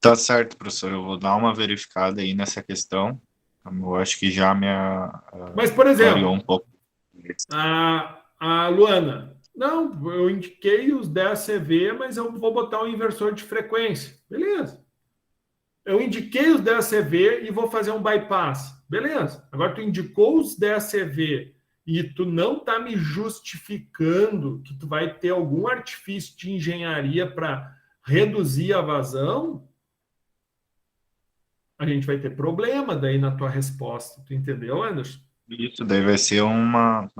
Tá certo, professor. Eu vou dar uma verificada aí nessa questão. Eu acho que já Mas, por exemplo, um pouco. A Luana, não, eu indiquei os 10 CV, mas eu vou botar um inversor de frequência. Beleza. Eu indiquei os 10 CV e vou fazer um bypass. Beleza. Agora tu indicou os 10 CV e tu não está me justificando que tu vai ter algum artifício de engenharia para reduzir a vazão, a gente vai ter problema daí na tua resposta. Tu entendeu, Anderson? Isso, daí vai ser um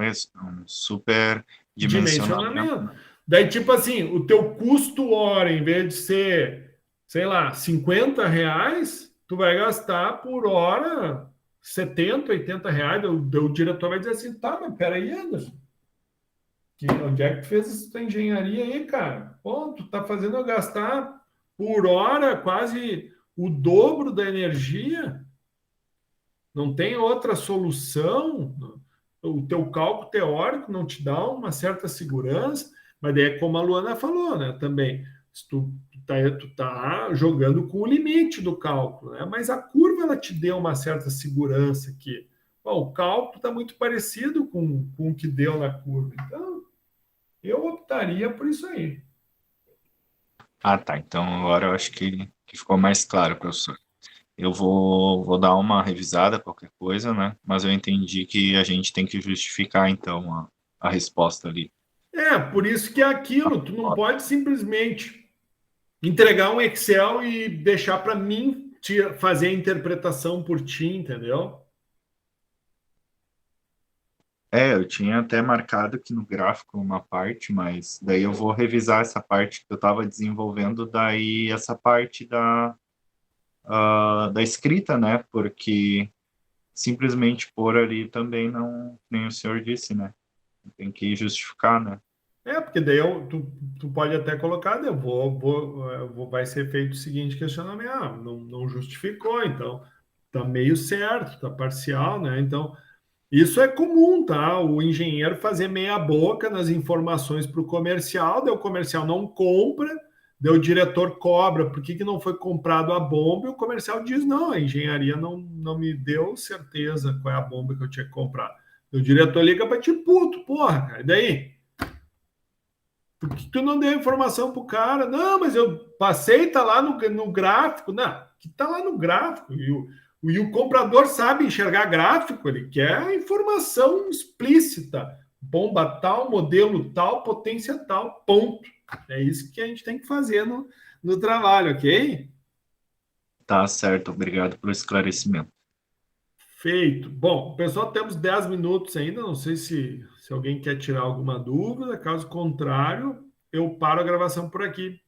super dimensionamento. Daí, tipo assim, o teu custo hora, em vez de ser, sei lá, R$50, tu vai gastar por hora 70, 80 reais. O diretor vai dizer assim, tá, mas peraí, Anderson, onde é que tu fez essa tua engenharia aí, cara? Pô, tu tá fazendo eu gastar por hora quase o dobro da energia. Não tem outra solução. O teu cálculo teórico não te dá uma certa segurança, mas daí é como a Luana falou, né? Também, se tu tá jogando com o limite do cálculo, né? Mas a curva ela te deu uma certa segurança aqui. O cálculo está muito parecido com o que deu na curva. Então, eu optaria por isso aí. Ah, tá. Então agora eu acho que ficou mais claro, professor. Eu vou dar uma revisada, qualquer coisa, né? Mas eu entendi que a gente tem que justificar, então, a resposta ali. Por isso que é aquilo. Tu não pode simplesmente entregar um Excel e deixar para mim fazer a interpretação por ti, entendeu? Eu tinha até marcado aqui no gráfico uma parte, mas daí eu vou revisar essa parte que eu estava desenvolvendo, daí essa parte da escrita, né? Porque simplesmente pôr ali também não, nem o senhor disse, né? Tem que justificar, né? Porque daí tu pode até colocar, vai ser feito o seguinte questionamento, não justificou, então tá meio certo, tá parcial, né? Então, Isso é comum, tá? O engenheiro fazer meia boca nas informações para o comercial, daí o comercial não compra, daí o diretor cobra, por que não foi comprado a bomba? E o comercial diz, não, a engenharia não me deu certeza qual é a bomba que eu tinha que comprar. O diretor liga para ti, puto, porra, cara, e daí? Por que tu não deu informação pro cara? Não, mas eu passei, tá lá no gráfico. Não, que tá lá no gráfico. E o comprador sabe enxergar gráfico, ele quer informação explícita. Bomba tal, modelo tal, potência tal, ponto. É isso que a gente tem que fazer no trabalho, ok? Tá certo, obrigado pelo esclarecimento. Feito. Bom, pessoal, temos 10 minutos ainda. Não sei se alguém quer tirar alguma dúvida. Caso contrário, eu paro a gravação por aqui.